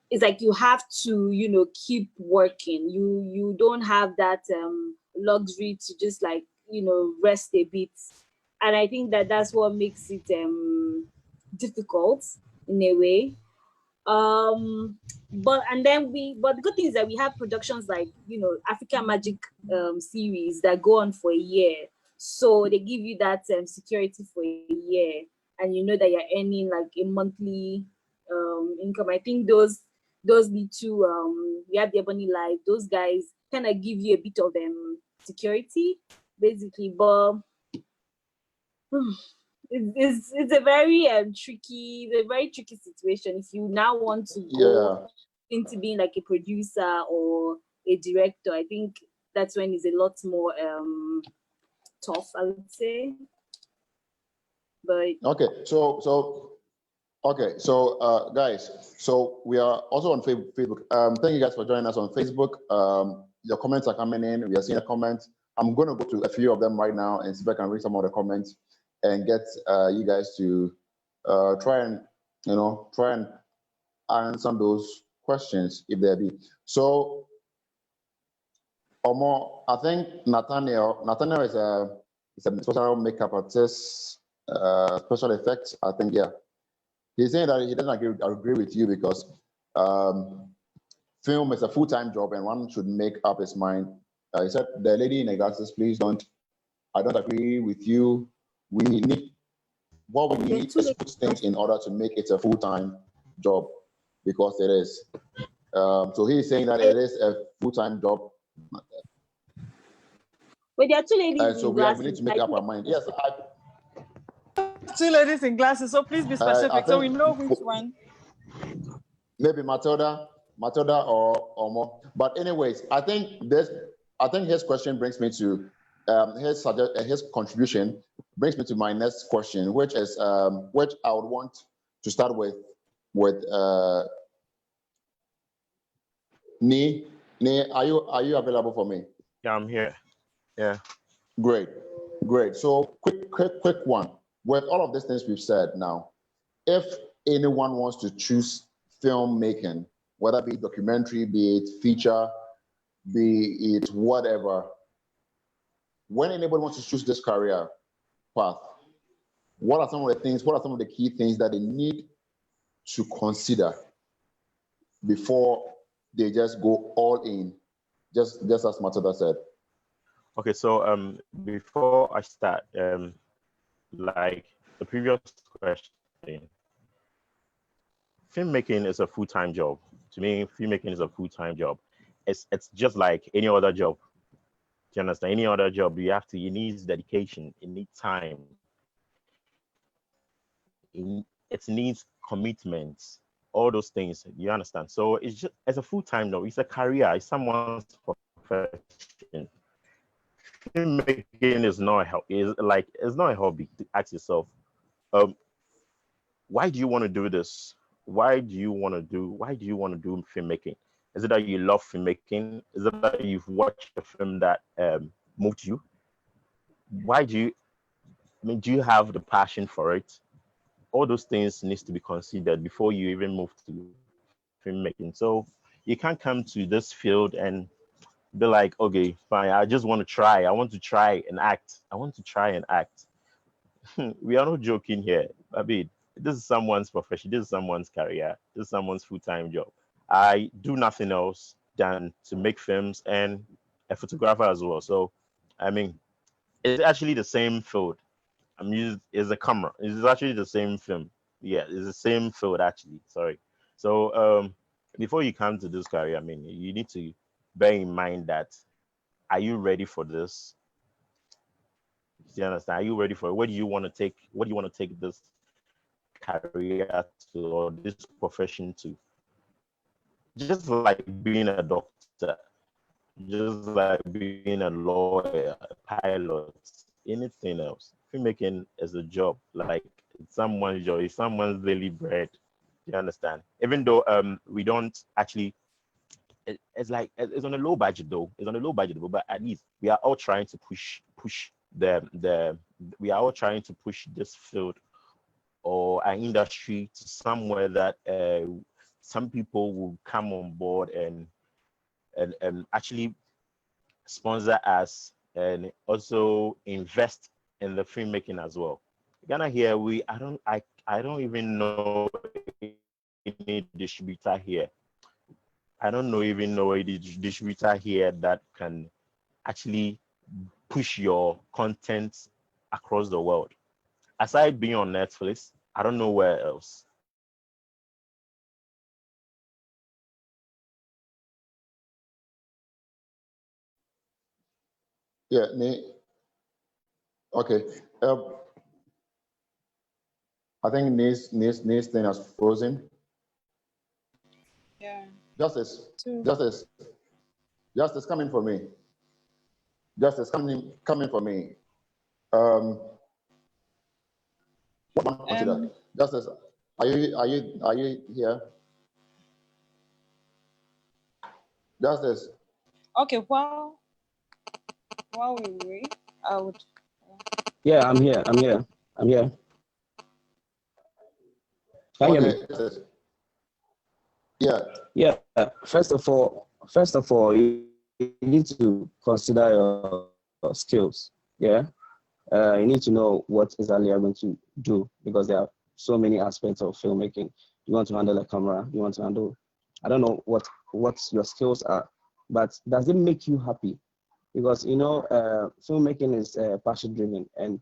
it's like you have to keep working. You don't have that luxury to just rest a bit, and I think that's what makes it difficult in a way. But the good thing is that we have productions like Africa Magic series that go on for a year, so they give you that security for a year, and you know that you're earning like a monthly income. I think those lead to we have the Ebony Life. Those guys kind of give you a bit of security basically, but it's a very tricky situation if you now want to go into being like a producer or a director. I think that's when it's a lot more tough, I would say. But guys, so we are also on Facebook. Thank you guys for joining us on Facebook. Your comments are coming in. We are seeing the comments. I'm going to go to a few of them right now and see if I can read some of the comments and get you guys to try and answer those questions if there be. So, Omo, I think Nathaniel is a special makeup artist, special effects. I think he's saying that he doesn't agree with you because film is a full-time job and one should make up his mind. He said, the lady in the glasses, please don't. I don't agree with you. We need is put things in order to make it a full-time job, because it is. So he's saying that it is a full-time job. But there are two ladies so in we glasses. need to make up our mind. Yes, two ladies in glasses, so please be specific so we know which one. Maybe Matilda or more. But anyways, I think his question brings me to his contribution brings me to my next question, which is which I would want to start with Nee. Are you available for me? Yeah, I'm here. Yeah. Great. So quick one. With all of these things we've said now, if anyone wants to choose filmmaking, whether it be documentary, be it feature, be it whatever, when anybody wants to choose this career path, what are some of the key things that they need to consider before they just go all in, just as Matilda said? Okay, so before I start, like the previous question, filmmaking is a full-time job. To me, filmmaking is a full-time job. It's just like any other job. Do you understand? Any other job, it needs dedication, it needs time, it needs commitment, all those things. You understand? So it's a full-time job. It's a career. It's someone's profession. filmmaking is not a hobby. It's not a hobby. Ask yourself, um, why do you want to do this? Why do you want to do filmmaking? Is it that you love filmmaking? Is it that you've watched a film that moved you? Why do you I mean, do you have the passion for it? All those things needs to be considered before you even move to filmmaking. So you can't come to this field and be like, okay, fine, I just want to try. I want to try and act. I want to try and act. We are not joking here. I mean, this is someone's profession. This is someone's career. This is someone's full-time job. I do nothing else than to make films and a photographer as well. So, I mean, it's actually the same field. I'm used is a camera. It's actually the same film. Yeah, it's the same field actually. Sorry. So before you come to this career, I mean, you need to bear in mind that are you ready for this? Do you understand? Are you ready for it? What do you want to take? What do you want to take this career to or this profession to? Just like being a doctor, just like being a lawyer, a pilot, anything else. Filmmaking is a job, like it's someone's job, it's someone's daily bread. You understand? Even though we don't actually it's like it's on a low budget though. It's on a low budget though, but at least we are all trying to push the we are all trying to push this field or our industry to somewhere that some people will come on board and actually sponsor us and also invest in the filmmaking as well. Ghana here, I don't even know any distributor here. I don't know even know a distributor here that can actually push your content across the world. Aside being on Netflix, I don't know where else. Yeah, okay. I think Nay's thing has frozen. Yeah. Justice, Two. Justice, coming for me. Justice, coming for me. Justice, are you here? Justice. Okay, while we wait, I would. Yeah, I'm here. I'm here. I'm here. Can you hear me? Justice. Yeah. Yeah. First of all, you need to consider your skills. Yeah. You need to know what exactly you're going to do because there are so many aspects of filmmaking. You want to handle a camera. You want to handle. I don't know what your skills are, but does it make you happy? Because filmmaking is passion driven, and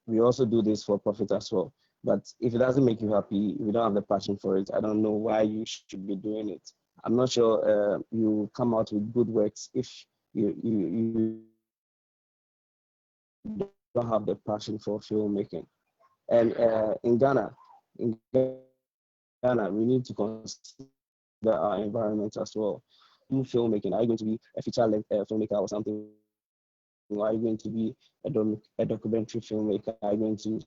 we also do this for profit as well. But if it doesn't make you happy, if you don't have the passion for it, I don't know why you should be doing it. I'm not sure you come out with good works if you don't have the passion for filmmaking. And in Ghana, we need to consider our environment as well. In filmmaking, are you going to be a feature-length filmmaker or something? Are you going to be a documentary filmmaker? Are you going to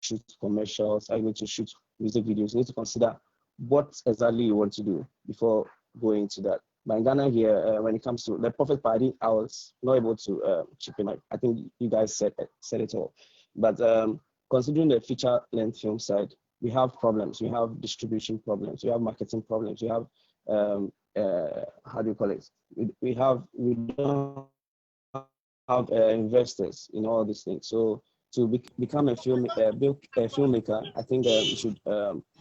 shoot commercials? Are you going to shoot music videos? You need to consider what exactly you want to do before going to that. But in Ghana here, when it comes to the profit party, I was not able to chip in. I think you guys said it all. But considering the feature length film side, we have problems. We have distribution problems. We have marketing problems. We have how do you call it? We don't have investors in all these things. So to become a filmmaker, I think you should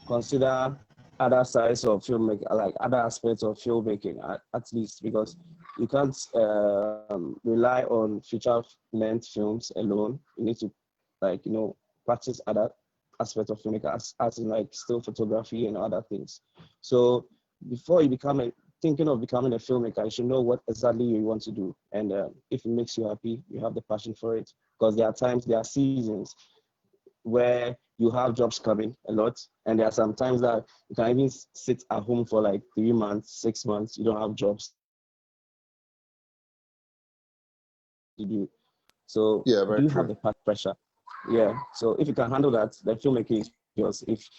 consider other sides of filmmaking, like other aspects of filmmaking, at least, because you can't rely on feature length films alone. You need to, practice other aspects of filmmaking, as in like still photography and other things. So before you thinking of becoming a filmmaker, you should know what exactly you want to do. And if it makes you happy, you have the passion for it. Because there are seasons where you have jobs coming a lot. And there are some times that you can even sit at home for like 3 months, 6 months, you don't have jobs. to do. So Yeah, do very you true. have the past pressure? Yeah. So if you can handle that, then filmmaking is yours. If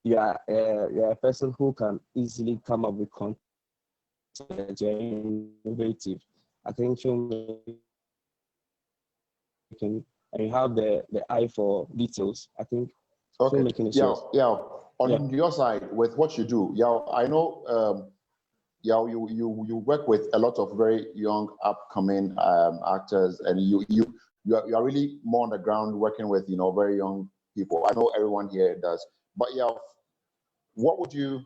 you are you're a person who can easily come up with content, you're innovative, I think filmmaking, and you have the eye for details, I think Okay. filmmaking is Yeah, yours. yeah. On Yeah. your side, with what you do, yeah, I know. Yeah, you work with a lot of very young upcoming actors, and you are really more on the ground working with very young people. I know everyone here does, but yeah, what would you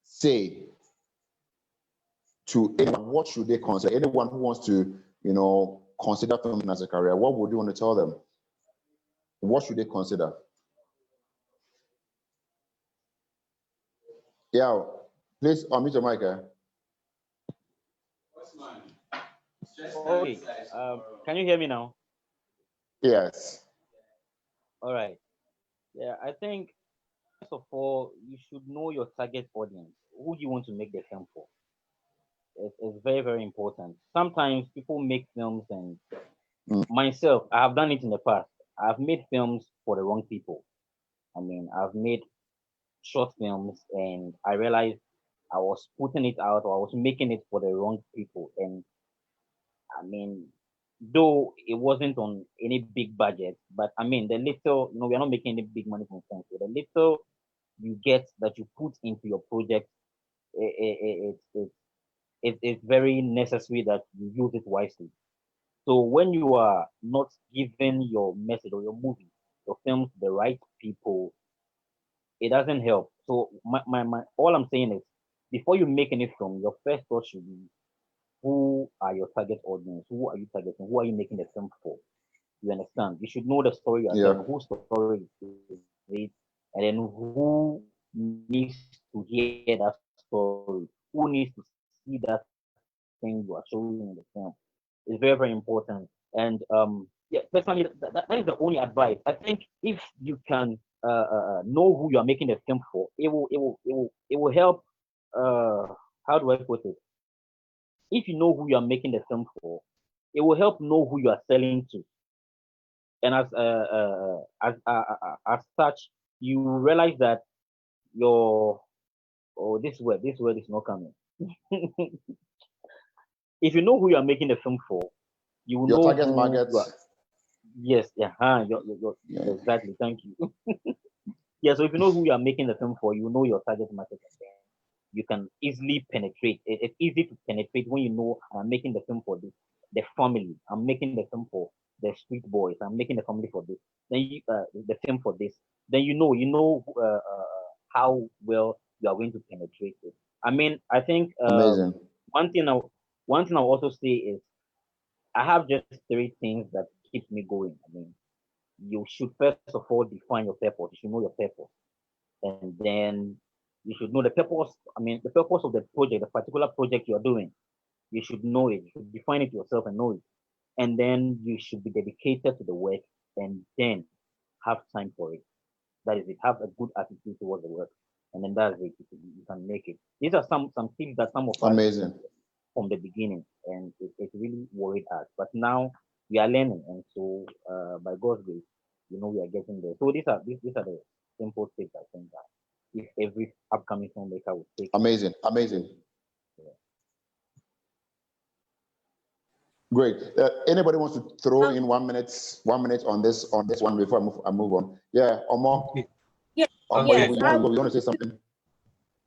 say to anyone? What should they consider? Anyone who wants to consider filming as a career, what would you want to tell them? What should they consider? Yeah, please unmute your mic. Okay. Can you hear me now? Yes. All right. Yeah, I think first of all, you should know your target audience. Who do you want to make the film for? It's very, very important. Sometimes people make films, and myself, I have done it in the past. I've made films for the wrong people. I mean, I've made short films, and I realized I was putting it out, or I was making it for the wrong people. And I mean, though it wasn't on any big budget, but I mean, the little, we're not making any big money from films. So the little you get that you put into your project, it's very necessary that you use it wisely. So when you are not giving your message or your movie, your film to the right people, it doesn't help. So my all I'm saying is, before you make any film, your first thought should be, who are your target audience? Who are you targeting? Who are you making the film for? You understand? You should know the story you are Yeah. telling, whose story is it, and then who needs to hear that story, who needs to see that thing you are showing in the film. It's very, very important. And yeah, personally, that is the only advice. I think if you can know who you are making the film for, it will help. How do I put it? If you know who you are making the film for, it will help know who you are selling to. And as such, you realize that your this word is not coming. If you know who you are making the film for, you will Your know target who market. you are. Yes, yeah, Yeah. exactly. Thank you. Yeah, so if you know who you are making the film for, you know your target market, and then you can easily penetrate. It's easy to penetrate when you know, I'm making the film for this, the family. I'm making the film for the street boys. I'm making the family for this. Then the film for this. Then how well you are going to penetrate it. I mean, I think Amazing. one thing I one thing I'll also say is, I have just three things that keep me going. I mean, you should first of all define your purpose. You should know your purpose, and then you should know the purpose. I mean, the purpose of the project, the particular project you are doing. You should know it. You should define it yourself and know it, and then you should be dedicated to the work, and then have time for it. That is it. Have a good attitude towards the work, and then that's it. You can make it. These are some things that some of us Amazing. from the beginning, and it really worried us. But now we are learning, and so by God's grace, we are getting there. So these are the simple tips I think that if every upcoming filmmaker would take. Amazing. Amazing. Great. Anybody wants to throw in 1 minute on this one before I move on? Yeah, Omo. Okay. Yes, Omo, yes, you want to say something?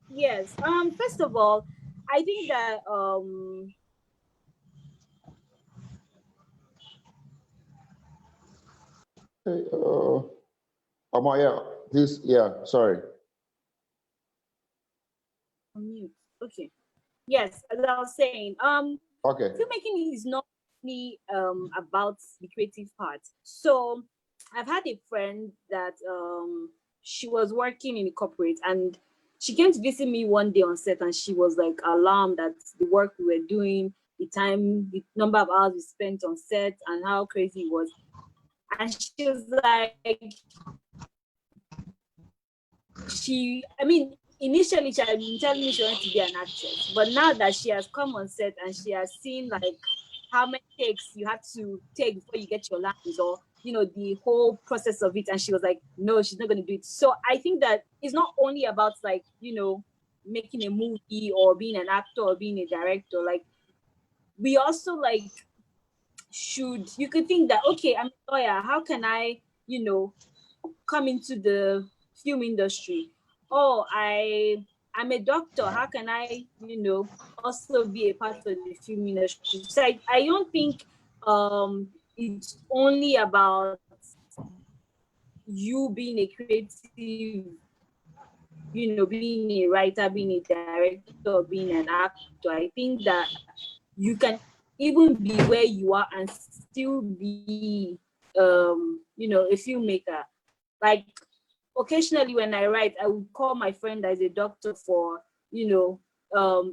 yes. First of all, I think that Hey, Omo, yeah, please, yeah, sorry. mute. Okay. Yes, as I was saying, Okay. filmmaking is not only about the creative part. So I've had a friend that she was working in a corporate, and she came to visit me one day on set, and she was like alarmed at the work we were doing, the number of hours we spent on set, and how crazy it was. And she was like, I mean, initially she had been telling me she wanted to be an actress, but now that she has come on set and she has seen like how many takes you have to take before you get your lines, or the whole process of it, and she was like, no, she's not going to do it. So I think that it's not only about like making a movie or being an actor or being a director. Like, we also like you could think that, okay, I'm a lawyer, how can I come into the film industry? Oh, I'm a doctor, how can I also be a part of the film industry? So I don't think it's only about you being a creative, being a writer, being a director, being an actor. I think that you can even be where you are and still be a filmmaker. Like, occasionally when I write, I would call my friend as a doctor for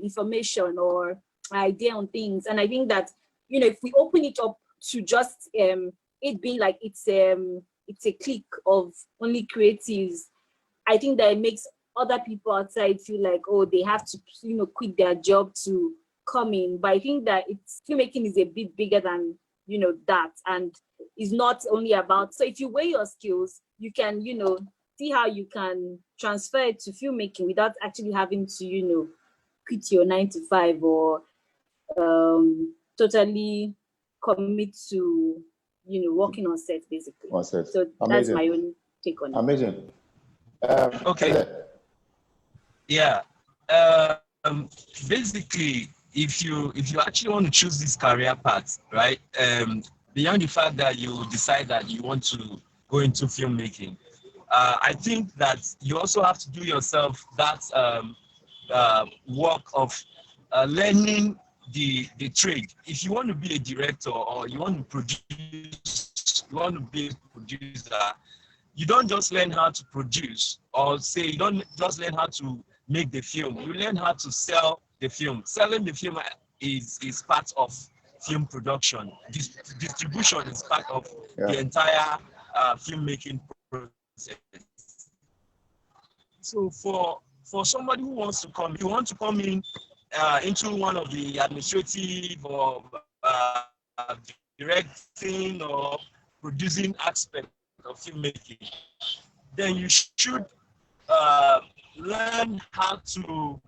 information or idea on things. And I think that if we open it up to just it being like it's a clique of only creatives, I think that it makes other people outside feel like, oh, they have to quit their job to come in. But I think that filmmaking is a bit bigger than that, and is not only about. So if you weigh your skills, you can see how you can transfer it to filmmaking without actually having to quit your 9 to 5 or totally commit to working on set, basically. On set. So that's my own take on it. Amazing. Okay. Yeah. Basically, if you actually want to choose this career path, right? Beyond the fact that you decide that you want to go into filmmaking, I think that you also have to do yourself that work of learning the trade. If you want to be a director or you want to produce, you want to be a producer, you don't just learn how to produce, or say you don't just learn how to make the film. You learn how to sell the film. Selling the film is part of film production. Distribution is part of the entire filmmaking process. So for somebody who wants to come, you want to come in into one of the administrative or directing or producing aspects of filmmaking, then you should learn how to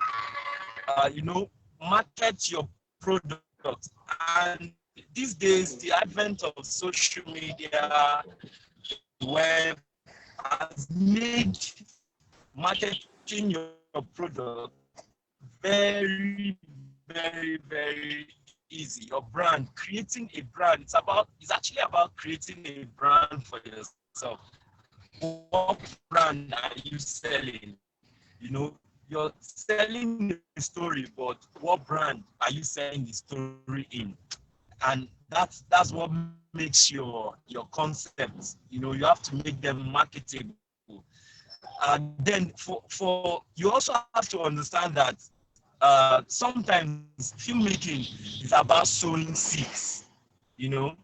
market your product. And these days, the advent of social media, web, has made marketing your product very, very, very easy. Your brand, creating a brand, it's actually about creating a brand for yourself. What brand are you selling? You're selling the story, but what brand are you selling the story in? And that's what makes your concepts. You have to make them marketable. And then for you also have to understand that sometimes filmmaking is about sowing seeds. You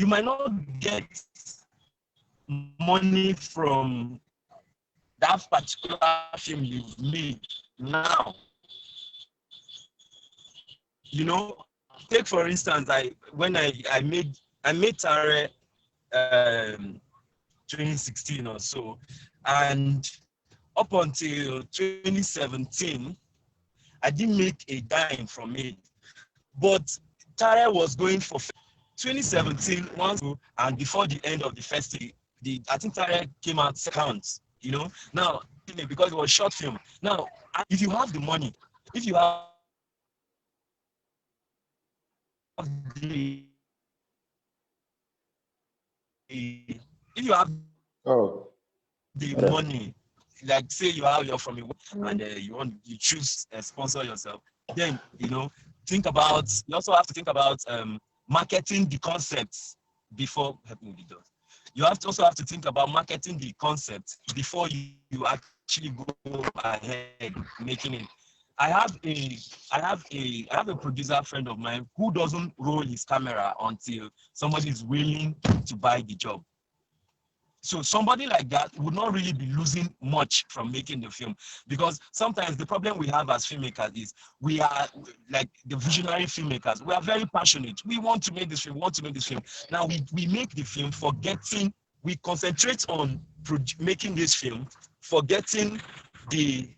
might not get money from that particular film you've made now. Take for instance, I made Tare 2016 or so, and up until 2017, I didn't make a dime from it. But Tare was going for 2017 once, and before the end of the festival, I think Tare came out second. Now because it was short film. Now, if you have the money, if you have the money, like say you're from a and you choose a sponsor yourself, then you also have to think about marketing the concepts before helping with those. You also have to think about marketing the concept before you actually go ahead making it. I have a producer friend of mine who doesn't roll his camera until somebody is willing to buy the job. So somebody like that would not really be losing much from making the film, because sometimes the problem we have as filmmakers is we are like the visionary filmmakers. We are very passionate. We want to make this film, Now we make the film we concentrate on making this film, forgetting the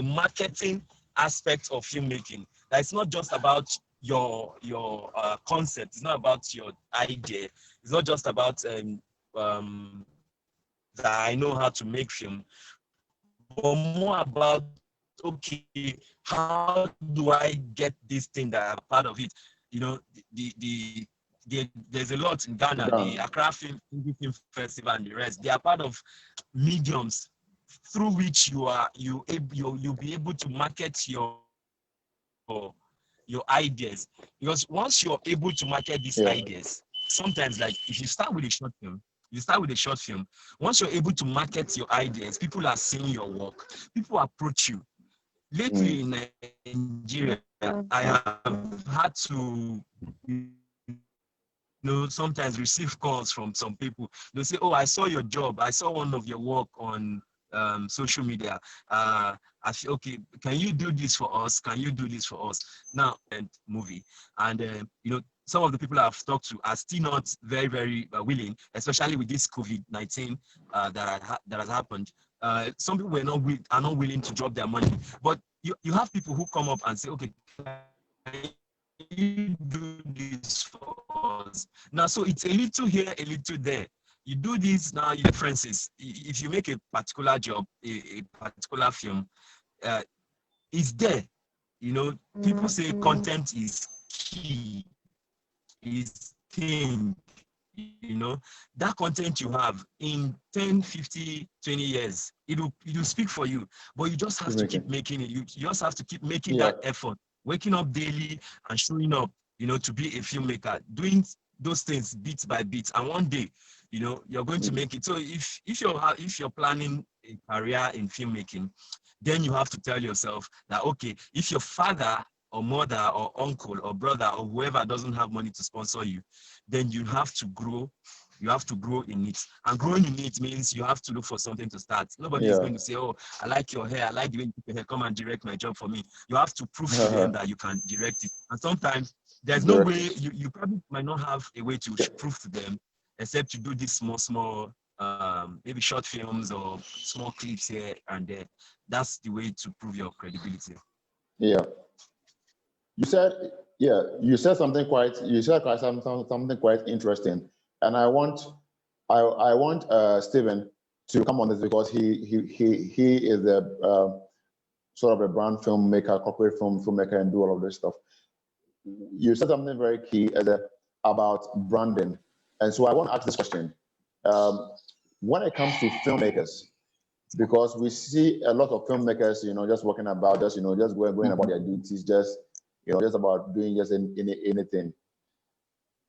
marketing aspect of filmmaking. That it's not just about your concept. It's not about your idea. It's not just about that I know how to make film, but more about, okay, how do I get this thing that I'm part of it? You know, there's a lot in Ghana, the Accra Film Festival and the rest. They are part of mediums through which you'll be able to market your ideas. Because once you're able to market these ideas, sometimes, like if you start with a short film, once you're able to market your ideas, people are seeing your work, people approach you. Lately in Nigeria, I have had to, sometimes receive calls from some people. They'll say, oh, I saw your job. I saw one of your work on social media. I feel, okay, can you do this for us? Can you do this for us? Now, and movie. And, some of the people I've talked to are still not very, very willing, especially with this COVID-19 that has happened. Some people are not willing to drop their money. But you have people who come up and say, okay, can you do this for us? Now, so it's a little here, a little there. You do this now, you references. If you make a particular job, a particular film, it's there. People say content is key, is king. That content you have in 10, 50, 20 years, it'll speak for you. But you just have to keep making it. You just have to keep making that effort, waking up daily and showing up, to be a filmmaker, doing those things bit by bit. And one day, you're going to make it. So if you're planning a career in filmmaking, then you have to tell yourself that, okay, if your father or mother or uncle or brother or whoever doesn't have money to sponsor you, then you have to grow. You have to grow in it. And growing in it means you have to look for something to start. Nobody is going to say, oh, I like your hair. I like the way you put your hair. Come and direct my job for me. You have to prove to them that you can direct it. And sometimes there's no way, you probably might not have a way to prove to them, except to do these small, maybe short films or small clips here and there. That's the way to prove your credibility. Yeah. You said something quite interesting, and I want Stephen to come on this, because he is a sort of a brand filmmaker, corporate filmmaker, and do all of this stuff. You said something very key about branding, and so I want to ask this question: when it comes to filmmakers, because we see a lot of filmmakers, just working about, just going about their duties, just about doing just anything.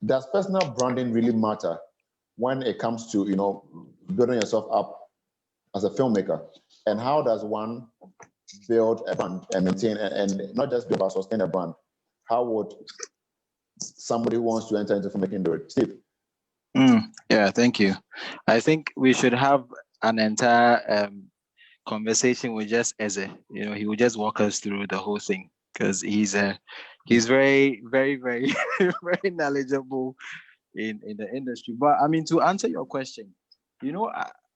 Does personal branding really matter when it comes to, building yourself up as a filmmaker? And how does one build a brand and maintain, and not just build, but sustain a brand? How would somebody who wants to enter into filmmaking do it? Steve? Yeah, thank you. I think we should have an entire conversation with just Eze. He will just walk us through the whole thing, because he's very, very, very, very knowledgeable in the industry. But I mean, to answer your question,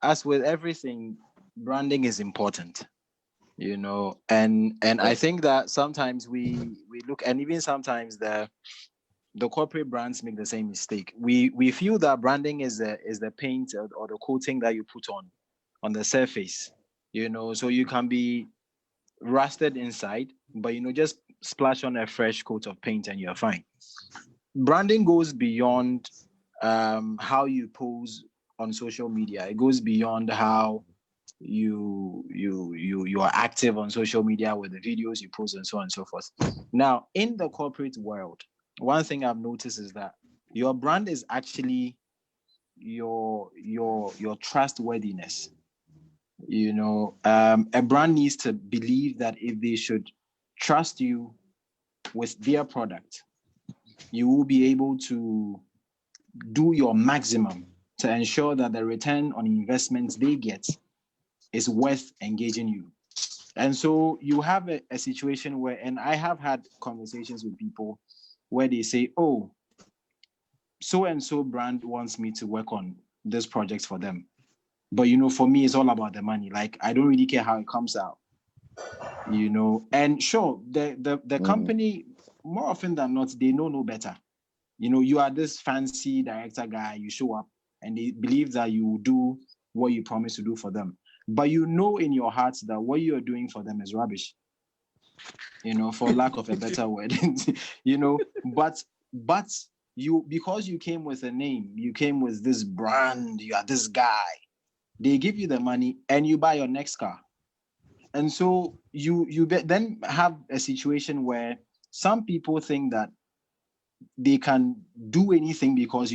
as with everything, branding is important. And I think that sometimes we look, and even sometimes the corporate brands make the same mistake. We feel that branding is the paint or the coating that you put on the surface. So you can be rusted inside, but just splash on a fresh coat of paint and you're fine. Branding goes beyond how you pose on social media. It goes beyond how you are active on social media with the videos you post and so on and so forth. Now, in the corporate world, one thing I've noticed is that your brand is actually your trustworthiness. A brand needs to believe that if they should trust you with their product, you will be able to do your maximum to ensure that the return on investment they get is worth engaging you. And so you have a situation where, and I have had conversations with people where they say, oh, so-and-so brand wants me to work on this project for them. But, for me, it's all about the money. Like, I don't really care how it comes out, And sure, the company, more often than not, they know no better. You are this fancy director guy, you show up, and they believe that you will do what you promise to do for them. But in your heart that what you're doing for them is rubbish, for lack of a better word, but you, because you came with a name, you came with this brand, you are this guy, they give you the money and you buy your next car. And so you then have a situation where some people think that they can do anything because,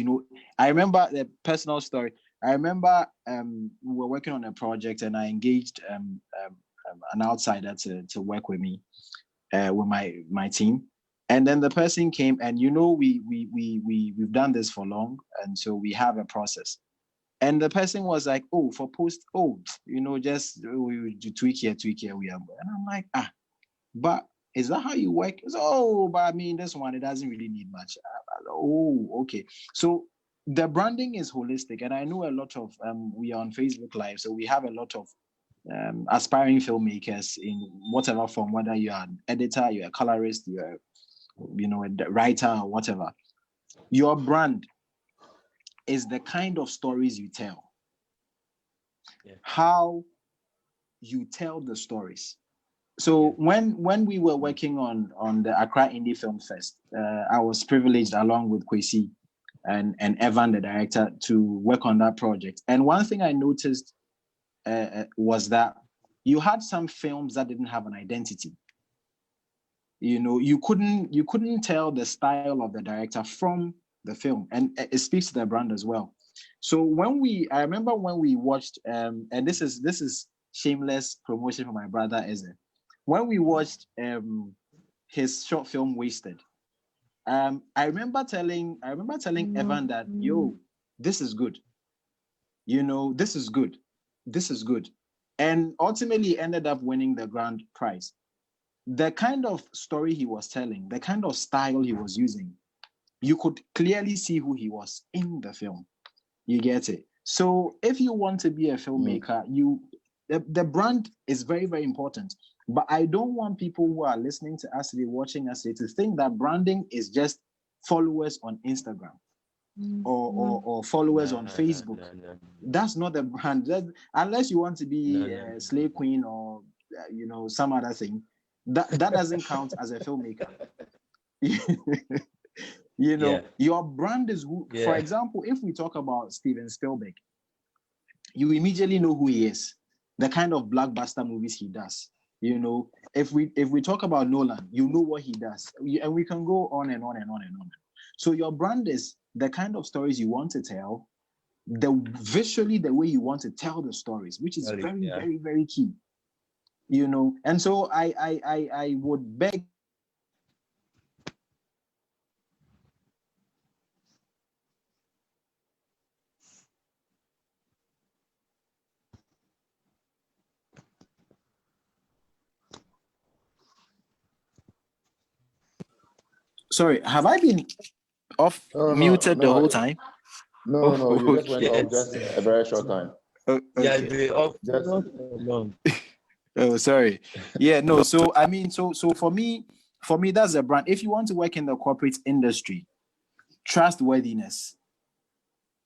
I remember the personal story. I remember we were working on a project and I engaged an outsider to work with me, with my team. And then the person came and, we've done this for long. And so we have a process. And the person was like, oh, for post, just we tweak here, we are. And I'm like, but is that how you work? So, but I mean, this one, it doesn't really need much. Oh, okay. So the branding is holistic. And I know a lot of, we are on Facebook Live, so we have a lot of aspiring filmmakers in whatever form, whether you're an editor, you're a colorist, you're, a writer or whatever. Your brand is the kind of stories you tell. Yeah. How you tell the stories. So when we were working on the Accra Indie Film Fest, I was privileged along with Kwesi and Evan, the director, to work on that project. And one thing I noticed was that you had some films that didn't have an identity. You couldn't tell the style of the director from the film, and it speaks to the brand as well. So I remember when we watched, and this is shameless promotion for my brother Eze. When we watched his short film Wasted, I remember telling Evan that, yo, this is good. This is good. This is good. And ultimately ended up winning the grand prize. The kind of story he was telling, the kind of style he was using, you could clearly see who he was in the film. You get it? So if you want to be a filmmaker, the brand is very, very important. But I don't want people who are listening to us today, watching us today, to think that branding is just followers on Instagram or followers on Facebook. No. That's not the brand. Unless you want to be a slave queen or some other thing, that doesn't count as a filmmaker. Your brand is who. For example, if we talk about Steven Spielberg, you immediately know who he is, the kind of blockbuster movies he does. If we talk about Nolan, you know what he does, and we can go on and on and on and on. So your brand is the kind of stories you want to tell, visually the way you want to tell the stories, which is very, very, very key. And so I would beg. Sorry, have I been muted the whole time? No, you just went off just a very short time. Okay. Long. Oh, sorry. Yeah, no. So I mean, so for me, that's a brand. If you want to work in the corporate industry, trustworthiness,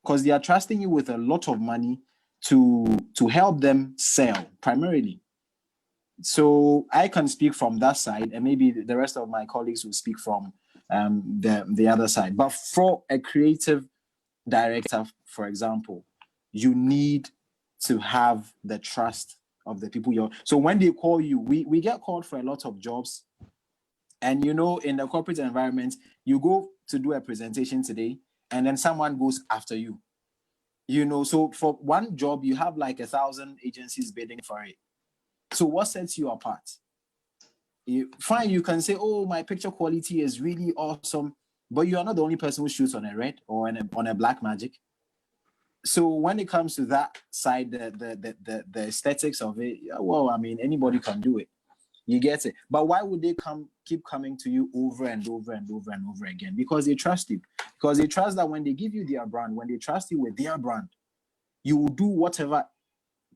because they are trusting you with a lot of money to help them sell primarily. So I can speak from that side, and maybe the rest of my colleagues will speak from the other side. But for a creative director, for example, you need to have the trust of the people so when they call you, we get called for a lot of jobs, and in the corporate environment, you go to do a presentation today and then someone goes after you, so for one job you have like 1,000 agencies bidding for it. So what sets you apart? Fine, you can say, oh, my picture quality is really awesome, but you are not the only person who shoots on a red or on a black magic. so when it comes to that side, the aesthetics of it, well, I mean, anybody can do it. You get it. But why would they keep coming to you over and over and over and over again? Because they trust you. Because they trust that when they give you their brand, when they trust you with their brand, you will do whatever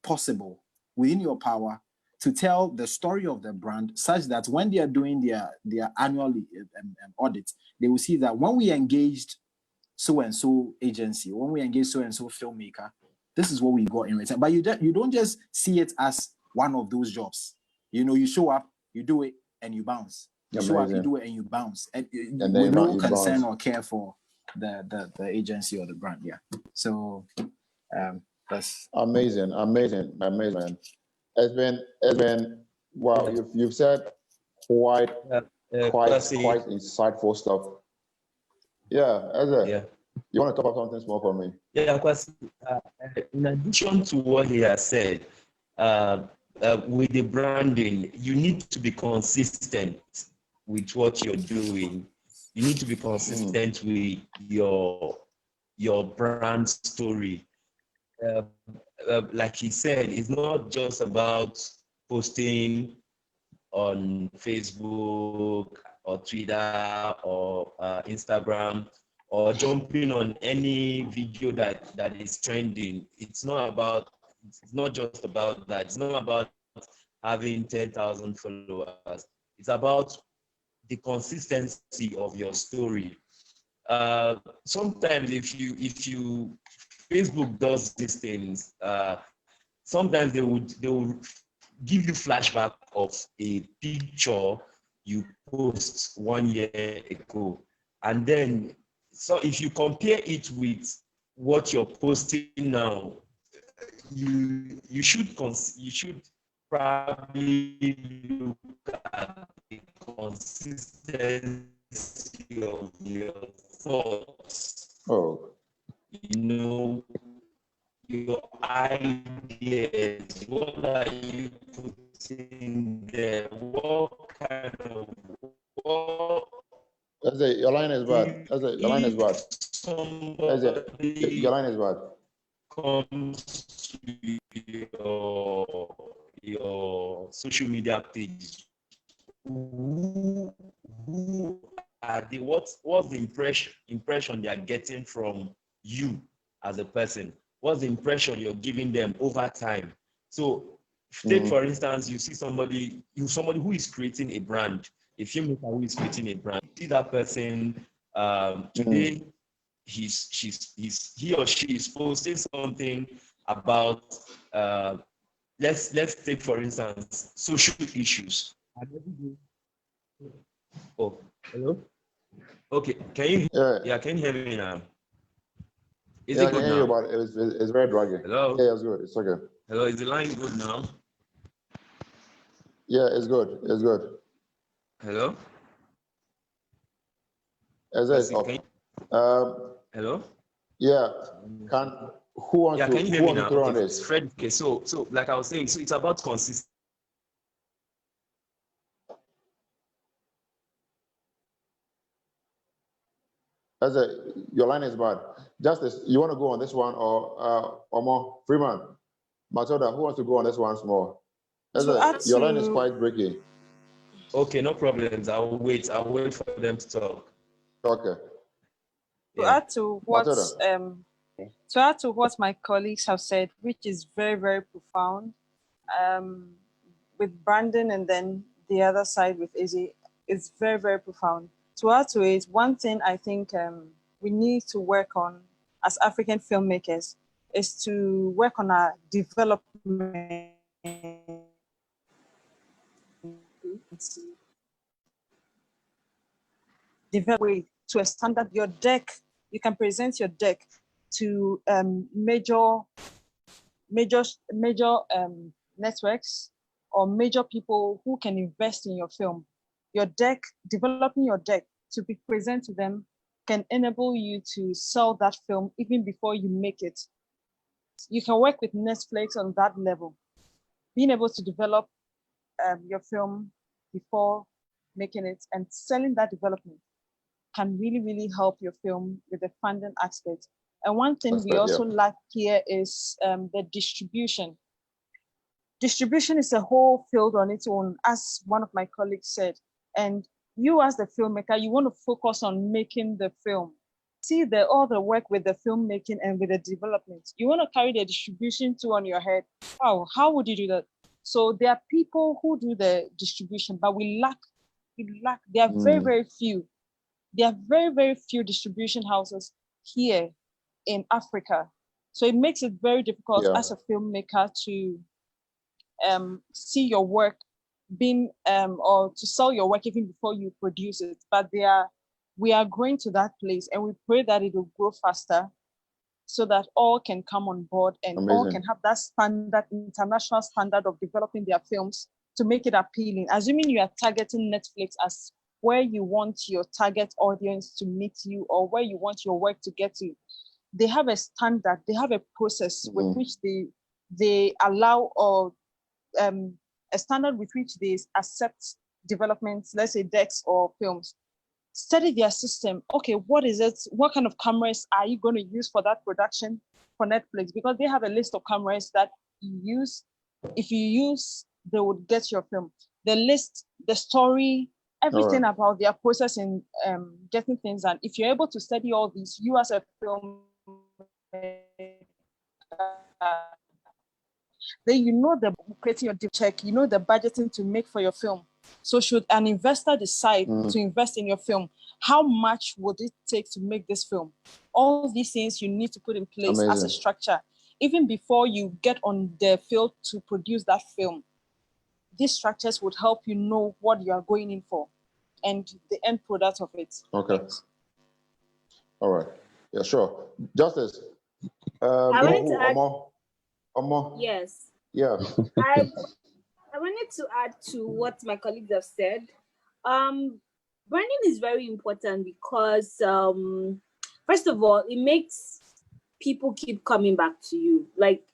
possible within your power to tell the story of the brand, such that when they are doing their annual audit, they will see that when we engaged so and so agency, when we engage so and so filmmaker, this is what we got in return. But you don't just see it as one of those jobs. You show up, you do it, and you bounce. You show up, you do it, and you bounce, and with no concern or care for the agency or the brand. Yeah. So that's amazing. It's been wow. You've said quite insightful stuff. Yeah, Eze, you want to talk about something small for me? Yeah, because in addition to what he has said, with the branding, you need to be consistent with what you're doing. You need to be consistent with your brand story. Like he said, it's not just about posting on Facebook or Twitter or Instagram, or jumping on any video that is trending. It's not just about that. It's not about having 10,000 followers. It's about the consistency of your story. Sometimes if you Facebook does these things, sometimes they will give you flashback of a picture you post 1 year ago, and then so if you compare it with what you're posting now, you should probably look at the consistency of your thoughts. Oh, Your ideas. What are you putting there? What kind of your line is bad. Your line is bad. Your line is bad. Comes to your social media page. Who are they? What's the impression they are getting from you as a person? What's the impression you're giving them over time? So take for instance, you see somebody who is creating a brand, a filmmaker who is creating a brand. You see that person today, he or she is posting something about let's take for instance social issues. Oh, hello. Okay, can you? Yeah, can you hear me now? Is it good now? You, but it's very draggy. Hello? Yeah, it's good. It's okay. Hello, is the line good now? Yeah, it's good. It's good. Hello? Is it up? Hello? Yeah. Who wants to? Can you hear me now? Okay, this? Fred. Okay, so like I was saying, so it's about consistency. Your line is bad. Justice, you want to go on this one or more? Freeman, Matilda, who wants to go on this once more? Your line is quite breaking. Okay, no problems. I'll wait for them to talk. Okay. To add to what my colleagues have said, which is very, very profound, with Brandon and then the other side with Izzy, it's very, very profound. To add to it, one thing I think we need to work on as African filmmakers is to work on our development way to a standard. Your deck, you can present your deck to major networks or major people who can invest in your film. Your deck, developing your deck to be present to them can enable you to sell that film even before you make it. You can work with Netflix on that level. Being able to develop your film before making it and selling that development can really, really help your film with the funding aspect. And one thing we Aspect, also yeah. lack here is the distribution. Distribution is a whole field on its own, as one of my colleagues said. And you as the filmmaker, you want to focus on making the film. See all the work with the filmmaking and with the development. You want to carry the distribution too on your head. Wow, how would you do that? So there are people who do the distribution, but we lack, there are very, very few. There are very, very few distribution houses here in Africa. So it makes it very difficult as a filmmaker to see your work being or to sell your work even before you produce it. But we are growing to that place, and we pray that it will grow faster so that all can come on board and all can have that standard, international standard of developing their films to make it appealing. Assuming you are targeting Netflix as where you want your target audience to meet you or where you want your work to get to, they have a standard, they have a process with which they allow or a standard with which they accept developments, let's say decks or films. Study their system. Okay, what is it? What kind of cameras are you going to use for that production for Netflix? Because they have a list of cameras that you use. If you use, they would get your film. The list, the story, everything about their process in getting things done. If you're able to study all these, you as a film, then you know the creating your check, you know the budgeting to make for your film. So should an investor decide to invest in your film, how much would it take to make this film? All these things you need to put in place as a structure. Even before you get on the field to produce that film, these structures would help you know what you are going in for and the end product of it. Okay. All right. Yeah, sure. Justice. I wanted to add, Omo. yes. Yeah. I wanted to add to what my colleagues have said. Branding is very important because, first of all, it makes people keep coming back to you. Like,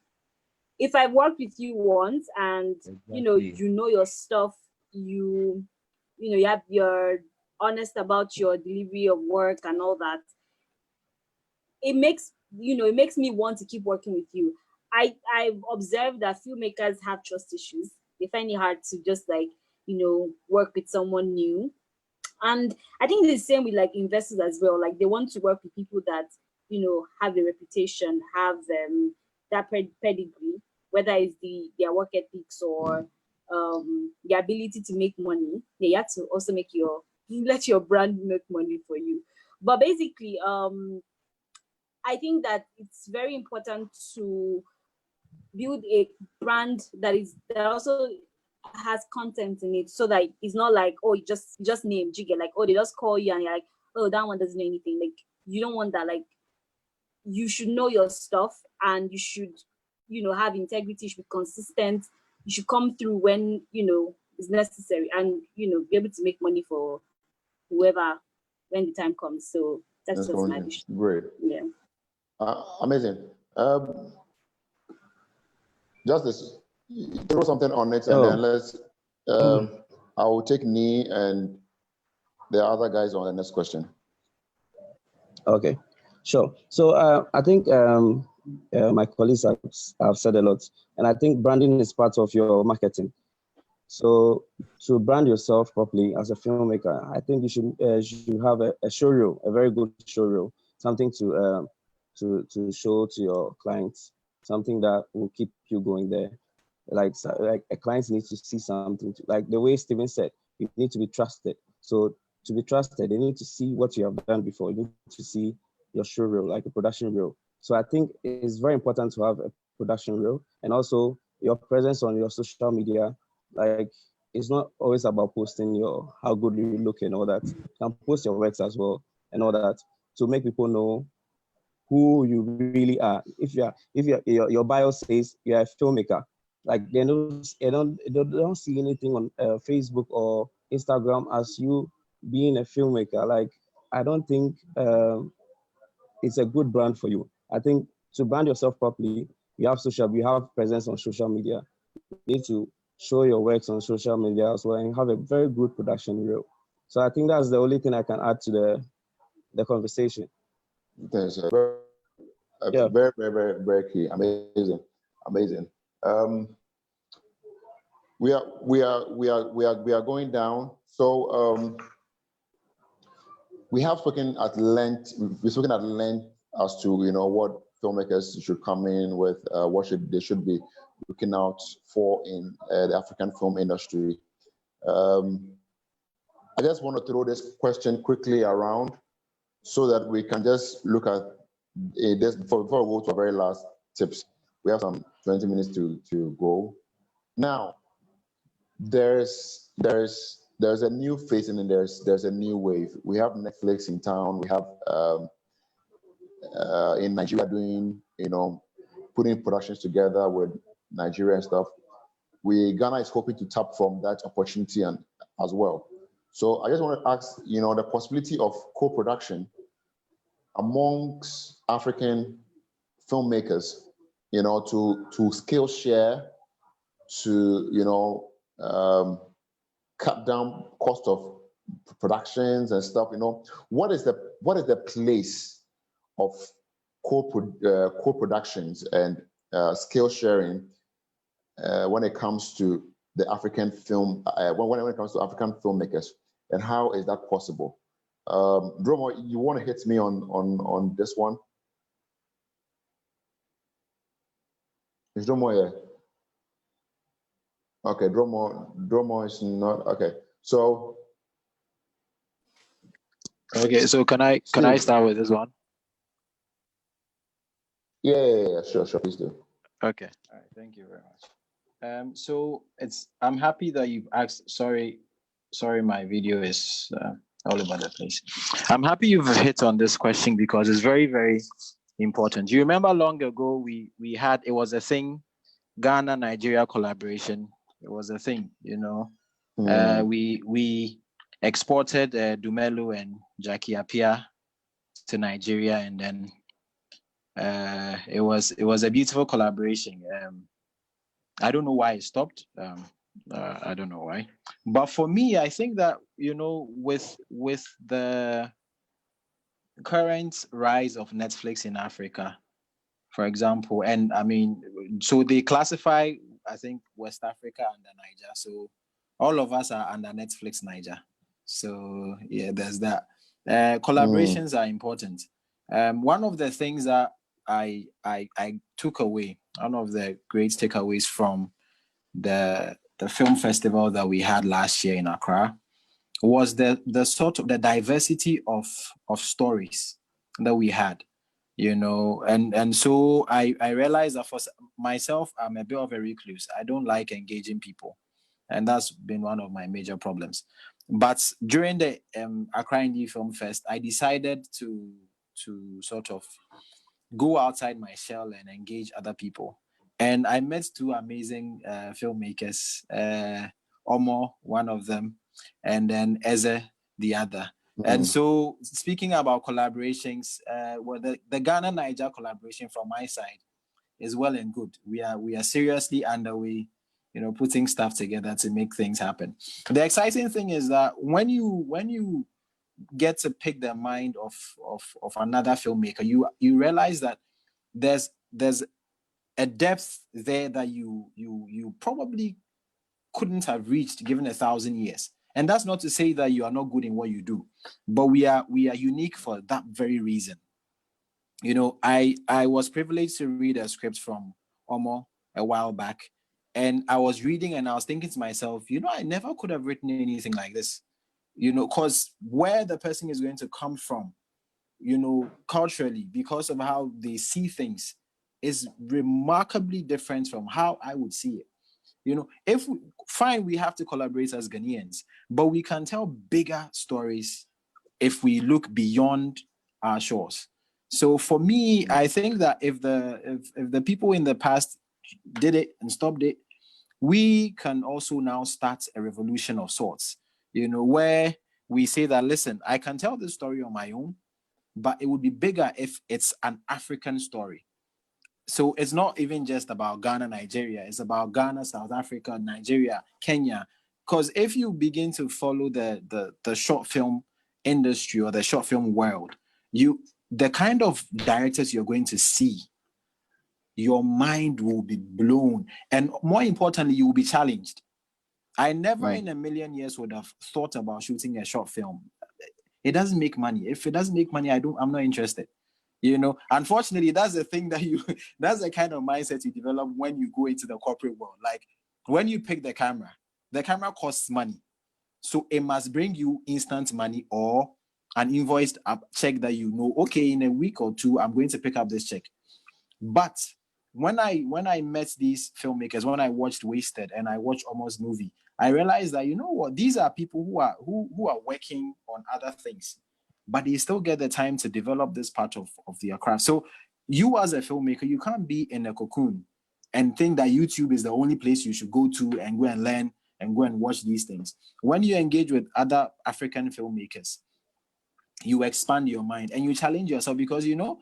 if I've worked with you once and you know your stuff, you you're honest about your delivery of work and all that, it makes me want to keep working with you. I've observed that filmmakers have trust issues. They find it hard to just work with someone new. And I think it's the same with like investors as well. Like they want to work with people that have a reputation, have that pedigree, whether it's their work ethics or the ability to make money. They have to also let your brand make money for you. But basically, I think that it's very important to build a brand that also has content in it, so that it's not like, oh, you just name Jigga, like, oh, they just call you and you're like, oh, that one doesn't know anything. Like, you don't want that. Like, you should know your stuff and you should have integrity, you should be consistent, you should come through when it's necessary, and be able to make money for whoever when the time comes. So that's just my vision. Great. Yeah. Amazing. Justice, throw something on it, and then let's. I will take Nee and the other guys on the next question. Okay, sure. So I think my colleagues have said a lot, and I think branding is part of your marketing. So to brand yourself properly as a filmmaker, I think you should have a show reel, a very good show reel, something to show to your clients, something that will keep you going there. Like a client needs to see something, like the way Steven said, you need to be trusted. So to be trusted, they need to see what you have done before. You need to see your show reel, like a production reel. So I think it's very important to have a production reel, and also your presence on your social media. Like, it's not always about posting how good you look and all that. You can post your works as well and all that to make people know who you really are. If your bio says you're a filmmaker, like they don't see anything on Facebook or Instagram as you being a filmmaker. Like, I don't think it's a good brand for you. I think to brand yourself properly, you have presence on social media. You need to show your works on social media as well and have a very good production reel. So I think that's the only thing I can add to the conversation. Thanks. Yeah. Very, very, very, very key. Amazing, amazing. We are going down. So we have spoken at length. We've spoken at length as to what filmmakers should come in with, what they should be looking out for in the African film industry. I just want to throw this question quickly around so that we can just look at this before we go to our very last tips. We have some 20 minutes to go. Now, there's a new phase and there's a new wave. We have Netflix in town. We have in Nigeria doing putting productions together with Nigeria and stuff. Ghana is hoping to tap from that opportunity and as well. So I just want to ask, the possibility of co-production amongst African filmmakers, to scale share, to cut down cost of productions and stuff. What is the place of co-productions and scale sharing when it comes to the African film, when it comes to African filmmakers, and how is that possible? Dromo, you want to hit me on this one? Is Dromo here? Okay, Dromo is not okay. So Okay, so can I start with this one? Yeah, sure, please do. Okay, all right, thank you very much. So I'm happy that you've asked. Sorry, my video is all over the place. I'm happy you've hit on this question because it's very, very important. You remember long ago we had, it was a thing, Ghana Nigeria collaboration. It was a thing, we exported Dumelu and Jackie Appiah to Nigeria, and then it was a beautiful collaboration. I don't know why it stopped. I don't know why, but for me, I think that with the current rise of Netflix in Africa, for example, and I mean, so they classify, I think, West Africa under Niger. So all of us are under Netflix Niger. So yeah, there's that. Collaborations are important. One of the things that I took away, one of the great takeaways from the film festival that we had last year in Accra, was the sort of the diversity of stories that we had, and so I realized that for myself, I'm a bit of a recluse. I don't like engaging people, and that's been one of my major problems. But during the Accra Indie Film Fest, I decided to sort of go outside my shell and engage other people. And I met two amazing filmmakers, Omo, one of them, and then Eze, the other. And so, speaking about collaborations, well, the Ghana-Niger collaboration from my side is well and good. We are seriously underway, putting stuff together to make things happen. The exciting thing is that when you get to pick the mind of another filmmaker, you realize that there's a depth there that you probably couldn't have reached given 1,000 years. And that's not to say that you are not good in what you do, but we are unique for that very reason. I was privileged to read a script from Omo a while back, and I was reading and I was thinking to myself, I never could have written anything like this, because where the person is going to come from, culturally, because of how they see things, is remarkably different from how I would see it. If we have to collaborate as Ghanaians, but we can tell bigger stories if we look beyond our shores. So for me, I think that if the people in the past did it and stopped it, we can also now start a revolution of sorts, where we say that, listen, I can tell this story on my own, but it would be bigger if it's an African story. So it's not even just about Ghana, Nigeria. It's about Ghana, South Africa, Nigeria, Kenya. Because if you begin to follow the short film industry or the short film world, the kind of directors you're going to see, your mind will be blown. And more importantly, you will be challenged. I never in a million years would have thought about shooting a short film. It doesn't make money. If it doesn't make money, I'm not interested. You know, unfortunately, that's the thing that's the kind of mindset you develop when you go into the corporate world. Like when you pick the camera costs money. So it must bring you instant money or an invoiced check that you know, okay, in a week or two, I'm going to pick up this check. But when I met these filmmakers, when I watched Wasted and I watched Almost Movie, I realized that, you know what, these are people who are working on other things, but they still get the time to develop this part of their craft. So you as a filmmaker, you can't be in a cocoon and think that YouTube is the only place you should go to and go and learn and go and watch these things. When you engage with other African filmmakers, you expand your mind and you challenge yourself, because you know,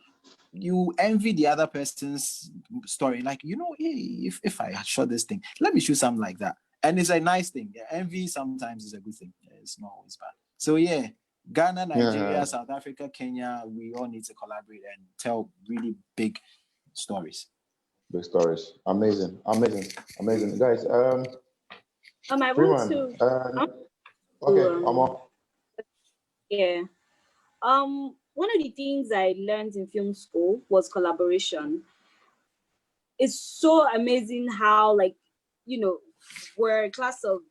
you envy the other person's story. Like, you know, hey, if I had shot this thing, let me shoot something like that. And it's a nice thing. Yeah, envy sometimes is a good thing. Yeah, it's not always bad. So yeah, Ghana, Nigeria, South Africa, Kenya, we all need to collaborate and tell really big stories. Big stories. Amazing. Guys, I Freeman, want to okay, yeah. One of the things I learned in film school was collaboration. It's so amazing how, like, you know, we're a class of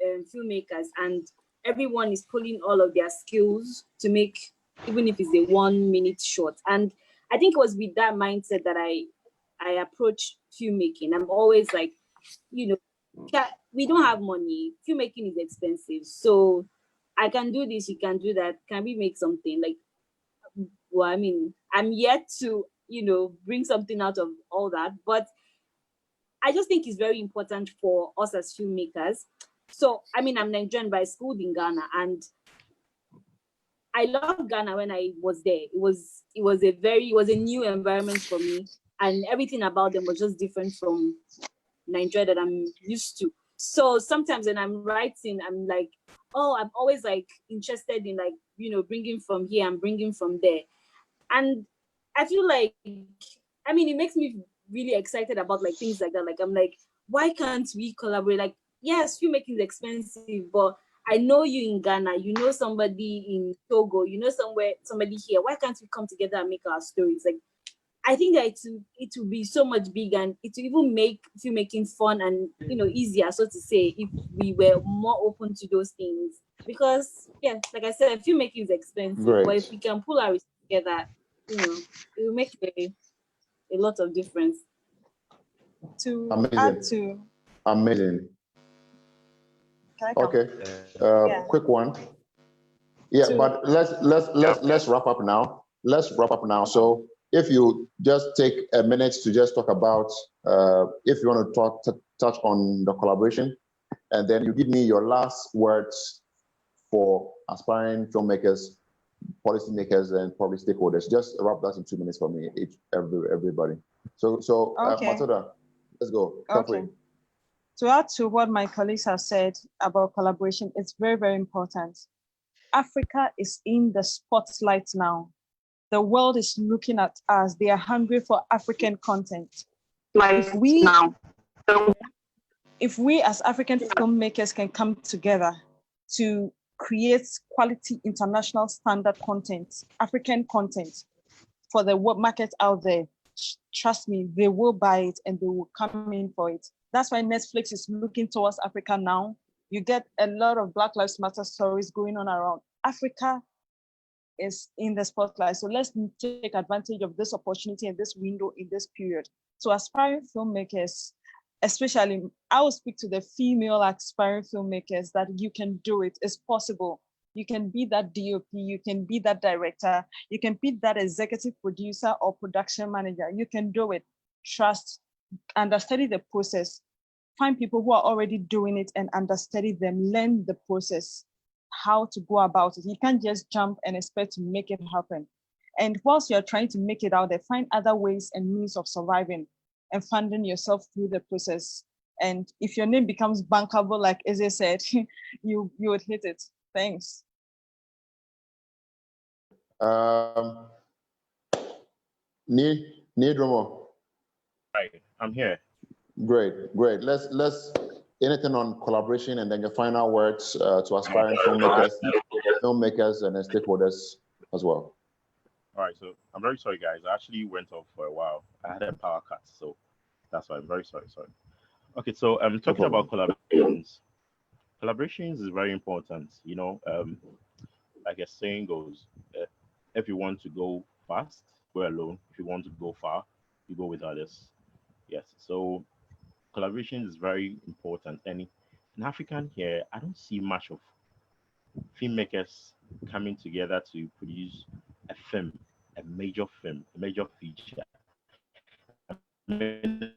filmmakers and everyone is pulling all of their skills to make, even if it's a 1 minute short. And I think it was with that mindset that I approach filmmaking. I'm always like, you know, we don't have money. Filmmaking is expensive. So I can do this, you can do that. Can we make something? Like, well, I mean, I'm yet to, you know, bring something out of all that. But I just think it's very important for us as filmmakers. So, I mean, I'm Nigerian, but I schooled in Ghana, and I loved Ghana when I was there. It was a new environment for me, and everything about them was just different from Nigeria that I'm used to. So sometimes when I'm writing, I'm like, oh, I'm always like interested in, like, you know, bringing from here and bringing from there. And I feel like, I mean, it makes me really excited about like things like that. Like, I'm like, why can't we collaborate? Like, yes, filmmaking is expensive, but I know you in Ghana, you know somebody in Togo, you know somebody here. Why can't we come together and make our stories? Like, I think that it will be so much bigger, and it will even make filmmaking fun and, you know, easier, so to say, if we were more open to those things. Because yeah, like I said, filmmaking is expensive, but if we can pull our resources together, you know, it will make a lot of difference. To add to amazing. Okay, Yeah. quick one. Yeah, but let's wrap up now. So if you just take a minute to just talk about, if you want to touch on the collaboration, and then you give me your last words for aspiring filmmakers, policymakers, and public stakeholders. Just wrap that in 2 minutes for me, everybody. So okay. Matilda, let's go. Okay. Kafui. To add to what my colleagues have said about collaboration, it's very, very important. Africa is in the spotlight now. The world is looking at us. They are hungry for African content. If we as African filmmakers can come together to create quality international standard content, African content for the market out there, trust me, they will buy it and they will come in for it. That's why Netflix is looking towards Africa now. You get a lot of Black Lives Matter stories going on around. Africa is in the spotlight. So let's take advantage of this opportunity and this window in this period. So aspiring filmmakers, especially, I will speak to the female aspiring filmmakers that you can do it. It's possible. You can be that DOP, you can be that director, you can be that executive producer or production manager. You can do it. Trust, understudy the process. Find people who are already doing it and understudy them, learn the process, how to go about it. You can't just jump and expect to make it happen. And whilst you're trying to make it out there, find other ways and means of surviving and funding yourself through the process. And if your name becomes bankable, like Eze said, you would hit it. Thanks. Dromo. Right, I'm here. Great. Let's anything on collaboration and then your final words to aspiring filmmakers and stakeholders as well. All right, so I'm very sorry, guys. I actually went off for a while. I had a power cut, so that's why I'm very sorry. Okay, so I'm talking about collaborations. Collaborations is very important. Like a saying goes, if you want to go fast, go alone. If you want to go far, you go with others. Yes. So collaboration is very important. And in African here, I don't see much of filmmakers coming together to produce a film, a major film, a major feature. I mean,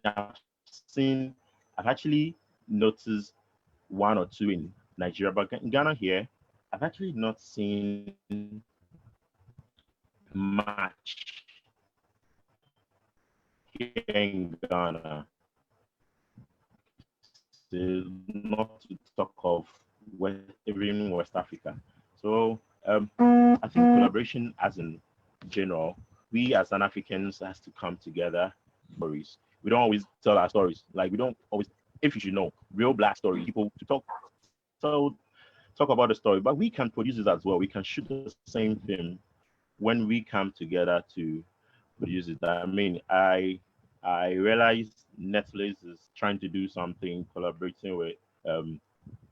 I've actually noticed one or two in Nigeria, but in Ghana here, I've actually not seen much here in Ghana. Not to talk of even West Africa. So I think collaboration as in general, we as Pan Africans has to come together. Stories. We don't always tell our stories. Like we don't always, if you should know, real black stories. People to talk about the story, but we can produce it as well. We can shoot the same film when we come together to produce it. I mean, I realize Netflix is trying to do something collaborating with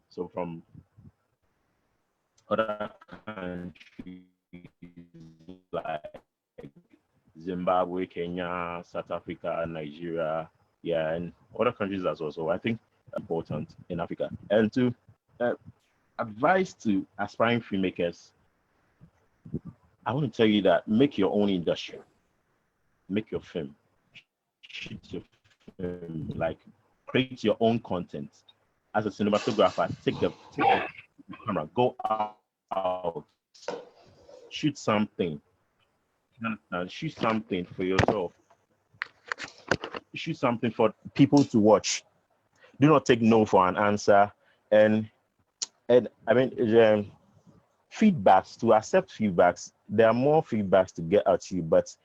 so from other countries like Zimbabwe, Kenya, South Africa, Nigeria, yeah, and other countries as well. So I think important in Africa. And to advise to aspiring filmmakers, I want to tell you that make your own industry, make your film, shoot your film, like create your own content. As a cinematographer, take the camera, go out, shoot something. Shoot something for yourself. Shoot something for people to watch. Do not take no for an answer. And I mean, feedbacks, to accept feedbacks. There are more feedbacks to get at you, but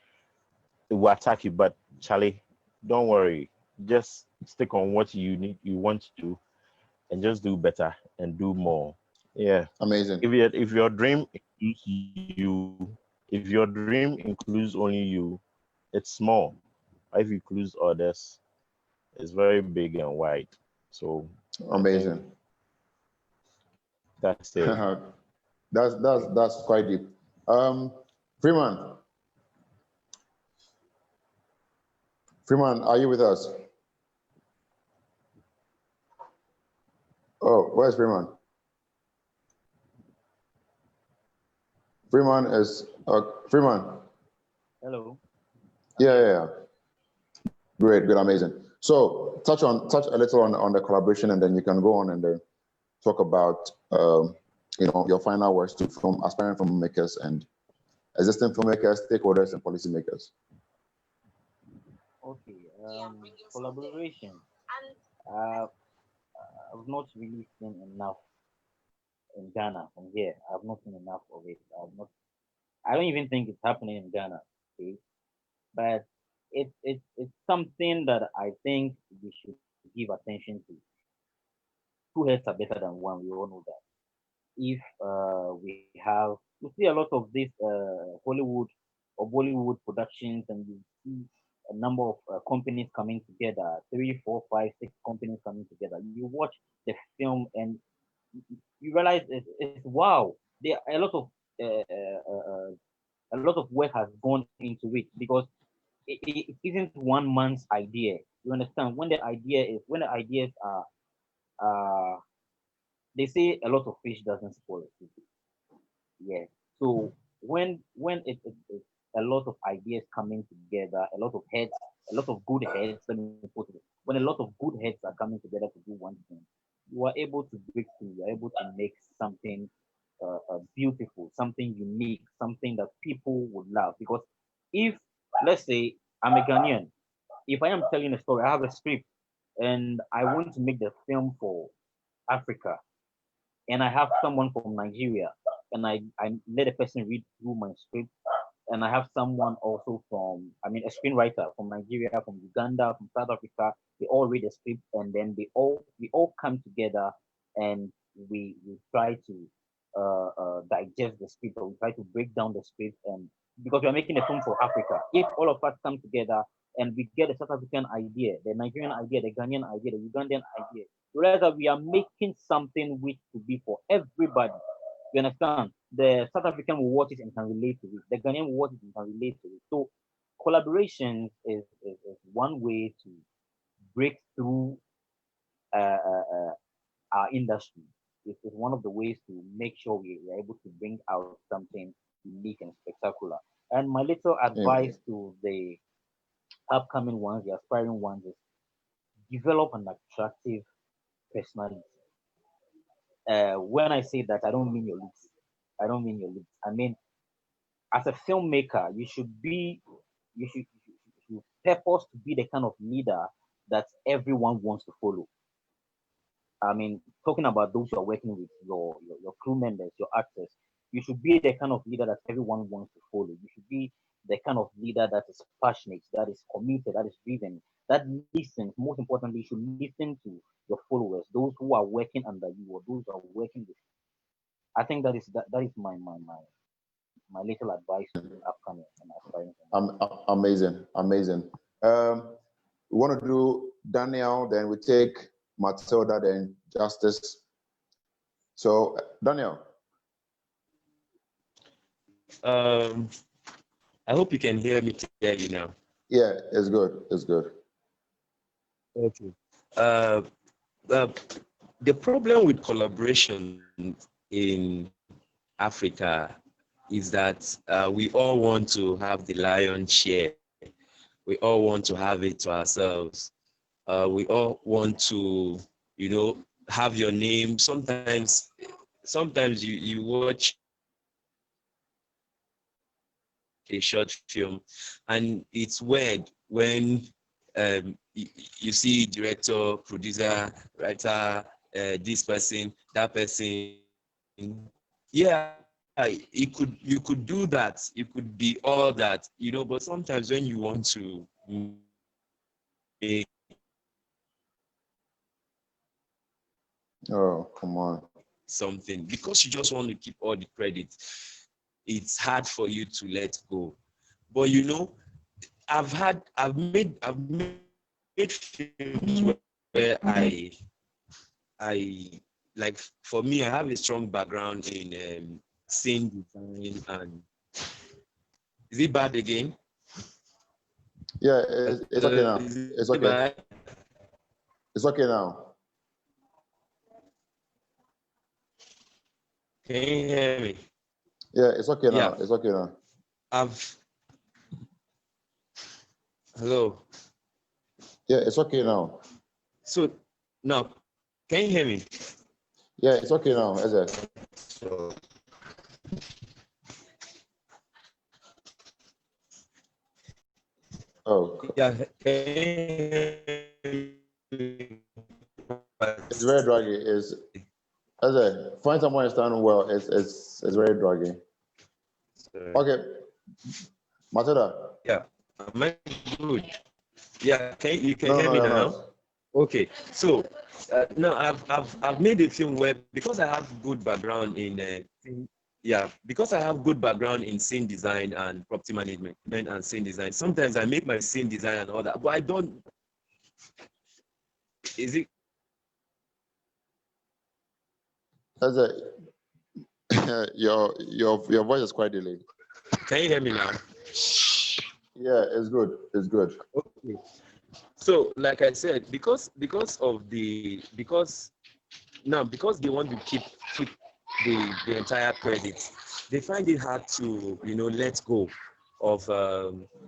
it will attack you. But Charlie, don't worry. Just stick on what you want to do, and just do better and do more. Yeah. Amazing. If your dream includes you, if your dream includes only you, it's small. If it includes others, it's very big and wide. So amazing. That's it. that's quite deep. Freeman, are you with us? Oh, where's Freeman? Freeman is Freeman. Hello. Yeah. Great, amazing. So touch a little on the collaboration, and then you can go on and then talk about your final words to aspiring filmmakers and existing filmmakers, stakeholders, and policymakers. Okay. Collaboration. I've not really seen enough in Ghana from here. I've not seen enough of it. I don't even think it's happening in Ghana. Okay? But it's something that I think we should give attention to. Two heads are better than one. We all know that. If we see a lot of these Hollywood or Bollywood productions, and you see a number of companies coming together, 3, 4, 5, 6 companies coming together. You watch the film and you realize it's wow. There are a lot of work has gone into it, because it isn't one man's idea. You understand? When the ideas are they say a lot of fish doesn't spoil it. Yeah. So when it's a lot of ideas coming together, a lot of good heads, let me put it, when a lot of good heads are coming together to do one thing, you are able to break through, you are able to make something beautiful, something unique, something that people would love. Because if, let's say, I'm a Ghanaian, if I am telling a story, I have a script, and I want to make the film for Africa, and I have someone from Nigeria, and I let a person read through my script, and I have someone also from, I mean, a screenwriter from Nigeria, from Uganda, from South Africa. They all read the script, and then we all come together, and we try to digest the script, or we try to break down the script, and because we are making a film for Africa, if all of us come together and we get a South African idea, the Nigerian idea, the Ghanaian idea, the Ugandan idea, realize that we are making something which could be for everybody. You understand? The South African will watch it and can relate to it. The Ghanaian will watch it and can relate to it. So collaboration is one way to break through our industry. It is one of the ways to make sure we are able to bring out something unique and spectacular. And my little advice to the upcoming ones, the aspiring ones, is develop an attractive personality. When I say that, I don't mean your looks. I don't mean your looks. I mean, as a filmmaker, you should purpose to be the kind of leader that everyone wants to follow. I mean, talking about those you are working with, your crew members, your actors, you should be the kind of leader that everyone wants to follow. You should be the kind of leader that is passionate, that is committed, that is driven, that listens. Most importantly, you should listen to your followers, those who are working under you or those who are working with you. I think that is my little advice to the upcoming and aspiring. Amazing. We want to do Daniel, then we take Matilda, then Justice. So, Daniel. I hope you can hear me clearly now. Yeah, it's good. It's good. Okay. The problem with collaboration in Africa is that we all want to have the lion's share. We all want to have it to ourselves. We all want to, have your name. Sometimes you watch a short film, and it's weird when you see director, producer, writer, this person, that person. Yeah, you could do that. You could be all that, but sometimes when you want to make come on, something, because you just want to keep all the credit, it's hard for you to let go. But I've made films where I like, for me, I have a strong background in scene design. And is it bad again? Yeah, it's okay now. It's okay. Bad? It's okay now. Can you hear me? Yeah, it's okay now. Yeah. It's okay now. Hello. Yeah, it's okay now. So now, can you hear me? Yeah, it's okay now. Is it? Oh. Yeah. It's very draggy. Find someone who's standing well. It's very draggy. Okay, Matilda. Yeah, am I good? Yeah, you can hear me now? Not. Okay, so now I've made a film where, because I have good background in because I have good background in scene design and property management and scene design. Sometimes I make my scene design and all that, but I don't. Is it? Your voice is quite delayed. Can you hear me now? Yeah, it's good. It's good. Okay. So, like I said, because they want to keep the entire credit, they find it hard to let go of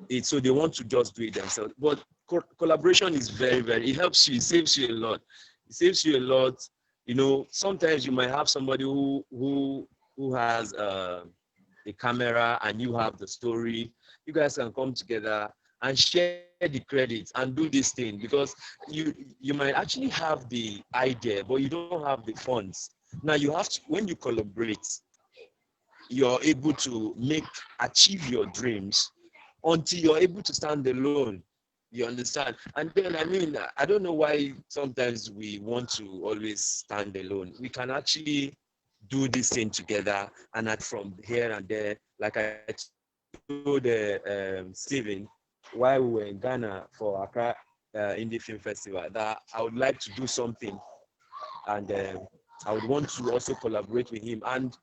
it. So they want to just do it themselves. But collaboration is very, very. It helps you. It saves you a lot. It saves you a lot. Sometimes you might have somebody who has a camera and you have the story. You guys can come together and share the credits and do this thing, because you might actually have the idea, but you don't have the funds. Now you have to, when you collaborate, you're able to achieve your dreams until you're able to stand alone. You understand? And then, I mean, I don't know why sometimes we want to always stand alone. We can actually do this thing together and act from here and there. Like I told Stephen, while we were in Ghana for Accra Indie Film Festival, that I would like to do something, and I would want to also collaborate with him. And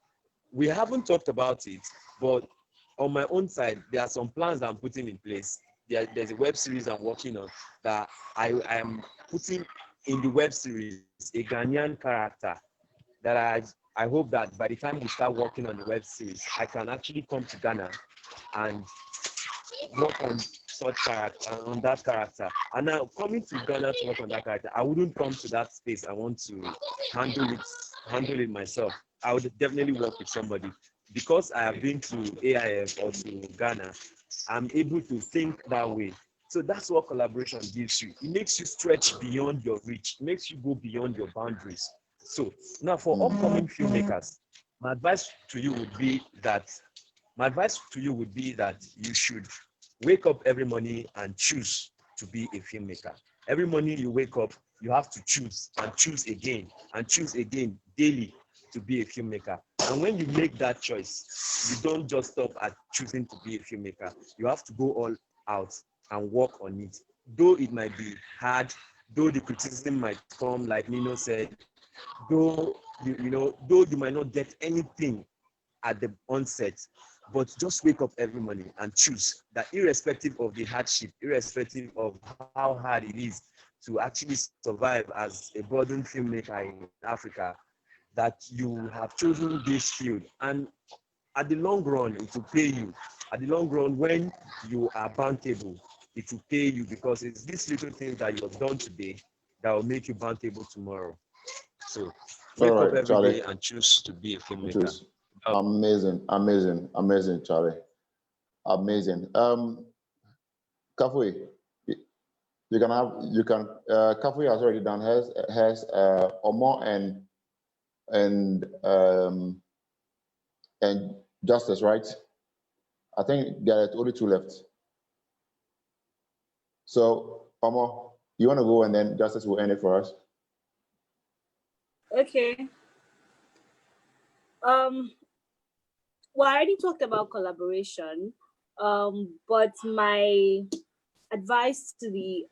we haven't talked about it, but on my own side, there are some plans I'm putting in place. There's a web series I'm working on that I am putting in the web series a Ghanaian character that I hope that by the time we start working on the web series, I can actually come to Ghana and work on that character. And now coming to Ghana to work on that character, I wouldn't come to that space. I want to handle it myself. I would definitely work with somebody. Because I have been to AIF or to Ghana, I'm able to think that way. So that's what collaboration gives you. It makes you stretch beyond your reach. It makes you go beyond your boundaries. So now for upcoming filmmakers, my advice to you would be that you should wake up every morning and choose to be a filmmaker. Every morning you wake up, you have to choose again daily to be a filmmaker. And when you make that choice, you don't just stop at choosing to be a filmmaker. You have to go all out and work on it. Though it might be hard, though the criticism might come, like Nino said, though though you might not get anything at the onset, but just wake up every morning and choose that, irrespective of the hardship, irrespective of how hard it is to actually survive as a budding filmmaker in Africa, that you have chosen this field. And at the long run, it will pay you. At the long run, when you are bankable, it will pay you, because it's these little things that you have done today that will make you bankable tomorrow. So wake up every day and choose to be a filmmaker. Amazing, Charlie. Amazing. Kafui, Kafui has already done has Omo and Justice, right? I think there are only two left. So Omo, you want to go and then Justice will end it for us? Okay. Well, I already talked about collaboration, but my advice to the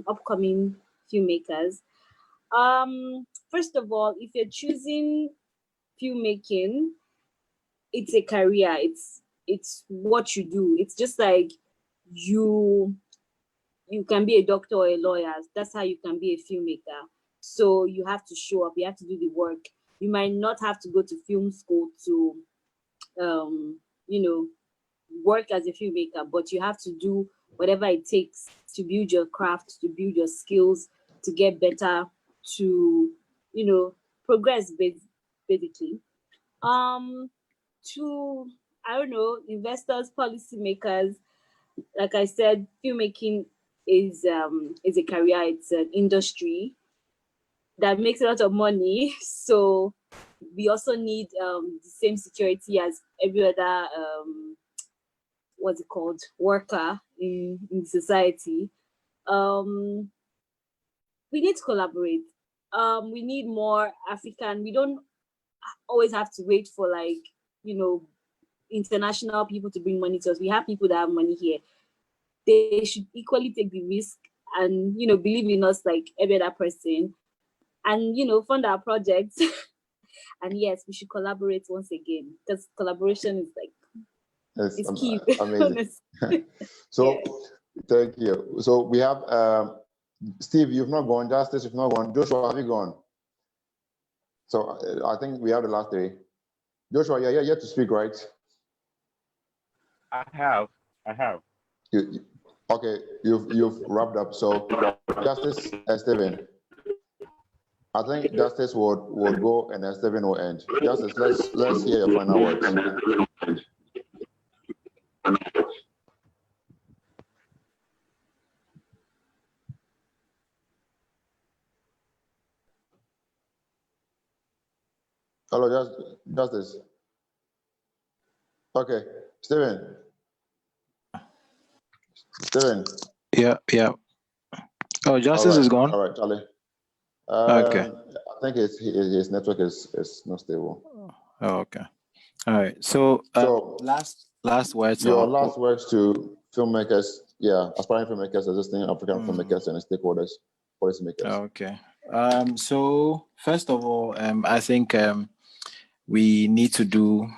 upcoming filmmakers, first of all, if you're choosing filmmaking, it's a career. It's what you do. It's just like you can be a doctor or a lawyer. That's how you can be a filmmaker. So you have to show up. You have to do the work. You might not have to go to film school to work as a filmmaker, but you have to do whatever it takes to build your craft, to build your skills, to get better, to progress basically. To investors, policymakers, like I said, filmmaking is a career. It's an industry that makes a lot of money. So we also need the same security as every other worker in society. We need to collaborate. We need more African. We don't always have to wait for international people to bring money to us. We have people that have money here. They should equally take the risk and believe in us like every other person, and fund our projects. And yes, we should collaborate once again, because collaboration is it's key. Amazing. So thank you. So we have Steve, you've not gone. Justice, you've not gone. Joshua, have you gone? So I think we have the last three. Joshua, you're yet to speak, right? I have. Okay, you've wrapped up. So Justice and Stephen. I think Justice would go and then Stephen will end. Justice, let's hear your final words. Hello, Justice. Okay, Steven. Yeah. Oh, All Justice right, is gone. all right, Charlie. Okay. I think his network is not stable. Oh, okay. All right. So, So last words. your last words to filmmakers, aspiring filmmakers, existing African filmmakers and stakeholders, policymakers. Okay. So first of all, I think we need to do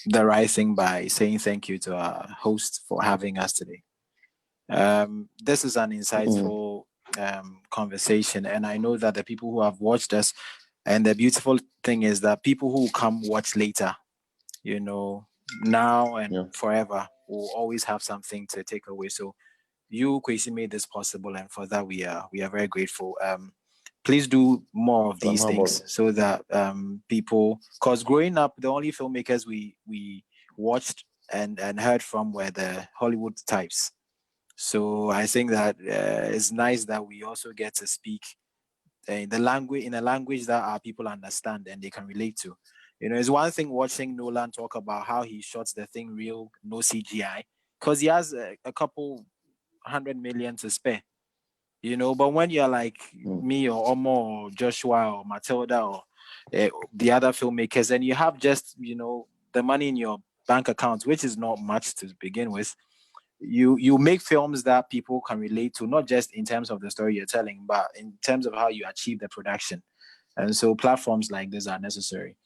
the right thing by saying thank you to our host for having us today. This is an insightful conversation, and I know that the people who have watched us, and the beautiful thing is that people who come watch later, now and forever, will always have something to take away. So you, Kwesi, made this possible, and for that we are very grateful. Please do more of these things so that people, because growing up, the only filmmakers we watched and heard from were the Hollywood types. So I think that it's nice that we also get to speak in a language that our people understand and they can relate to. It's one thing watching Nolan talk about how he shot the thing real, no CGI, because he has a couple 100 million to spare. But when you're like me or Omo or Joshua or Matilda or the other filmmakers, and you have just the money in your bank account, which is not much to begin with, you make films that people can relate to, not just in terms of the story you're telling, but in terms of how you achieve the production. And so platforms like this are necessary.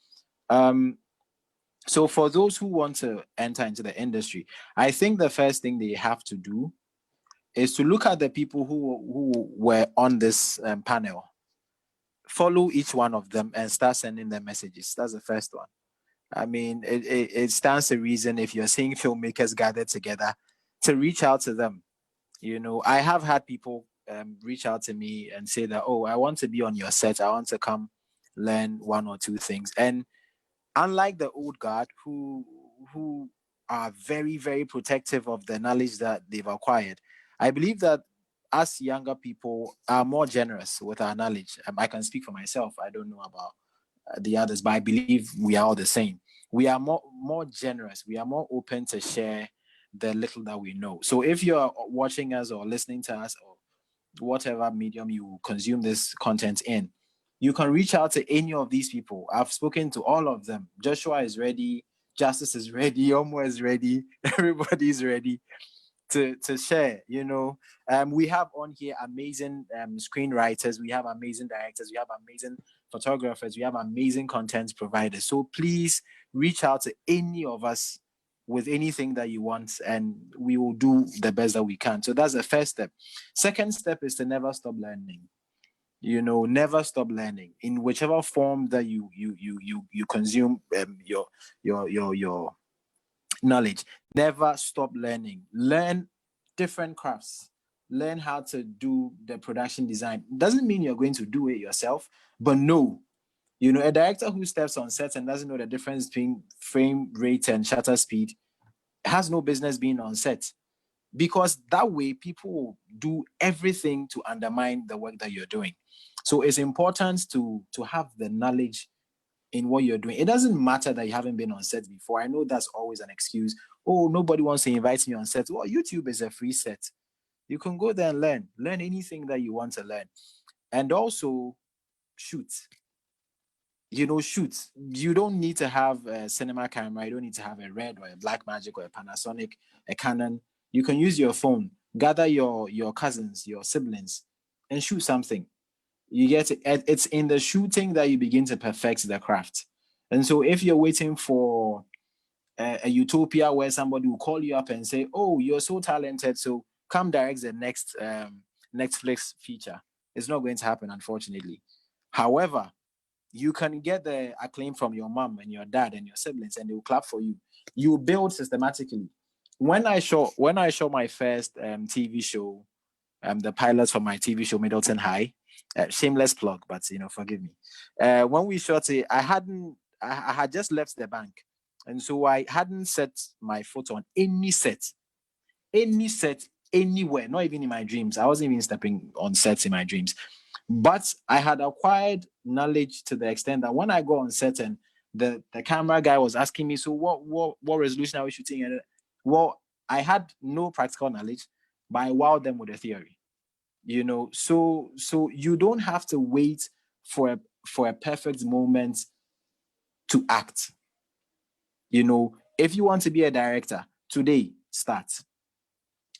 So for those who want to enter into the industry, I think the first thing they have to do is to look at the people who were on this panel, follow each one of them and start sending them messages. That's the first one. I mean, it stands to reason if you're seeing filmmakers gathered together to reach out to them. I have had people reach out to me and say that, oh, I want to be on your set. I want to come learn one or two things. And unlike the old guard who are very, very protective of the knowledge that they've acquired, I believe that us younger people are more generous with our knowledge. I can speak for myself. I don't know about the others, but I believe we are all the same. We are more generous. We are more open to share the little that we know. So if you're watching us or listening to us or whatever medium you consume this content in, you can reach out to any of these people. I've spoken to all of them. Joshua is ready. Justice is ready. Omo is ready. Everybody's ready to share. We have on here amazing screenwriters. We have amazing directors. We have amazing photographers. We have amazing content providers. So please reach out to any of us with anything that you want, and we will do the best that we can. So that's the first step. Second step is to never stop learning. Never stop learning in whichever form that you consume your knowledge. Never stop learning. Learn different crafts. Learn how to do the production design. Doesn't mean you're going to do it yourself, but no. A director who steps on set and doesn't know the difference between frame rate and shutter speed has no business being on set, because that way people will do everything to undermine the work that you're doing. So it's important to have the knowledge in what you're doing. It doesn't matter that you haven't been on set before. I know that's always an excuse. Oh, nobody wants to invite me on set. Well, YouTube is a free set. You can go there and learn anything that you want to learn. And also shoot. Shoot. You don't need to have a cinema camera. You don't need to have a Red or a Blackmagic or a Panasonic, a Canon. You can use your phone, gather your cousins, your siblings, and shoot something. You get it. It's in the shooting that you begin to perfect the craft. And so if you're waiting for a utopia where somebody will call you up and say, oh, you're so talented, so come direct the next Netflix feature, it's not going to happen, unfortunately. However, you can get the acclaim from your mom and your dad and your siblings, and they will clap for you. You build systematically. When I show my first TV show, the pilots for my TV show Middleton High, shameless plug, but forgive me. When we shot it, I had just left the bank, and so I hadn't set my foot on any set, anywhere, not even in my dreams. I wasn't even stepping on sets in my dreams. But I had acquired knowledge to the extent that when I go on set and the camera guy was asking me, so what resolution are we shooting? And well, I had no practical knowledge, but I wowed them with the theory. You know, so you don't have to wait for a perfect moment to act. You know, if you want to be a director, today, start.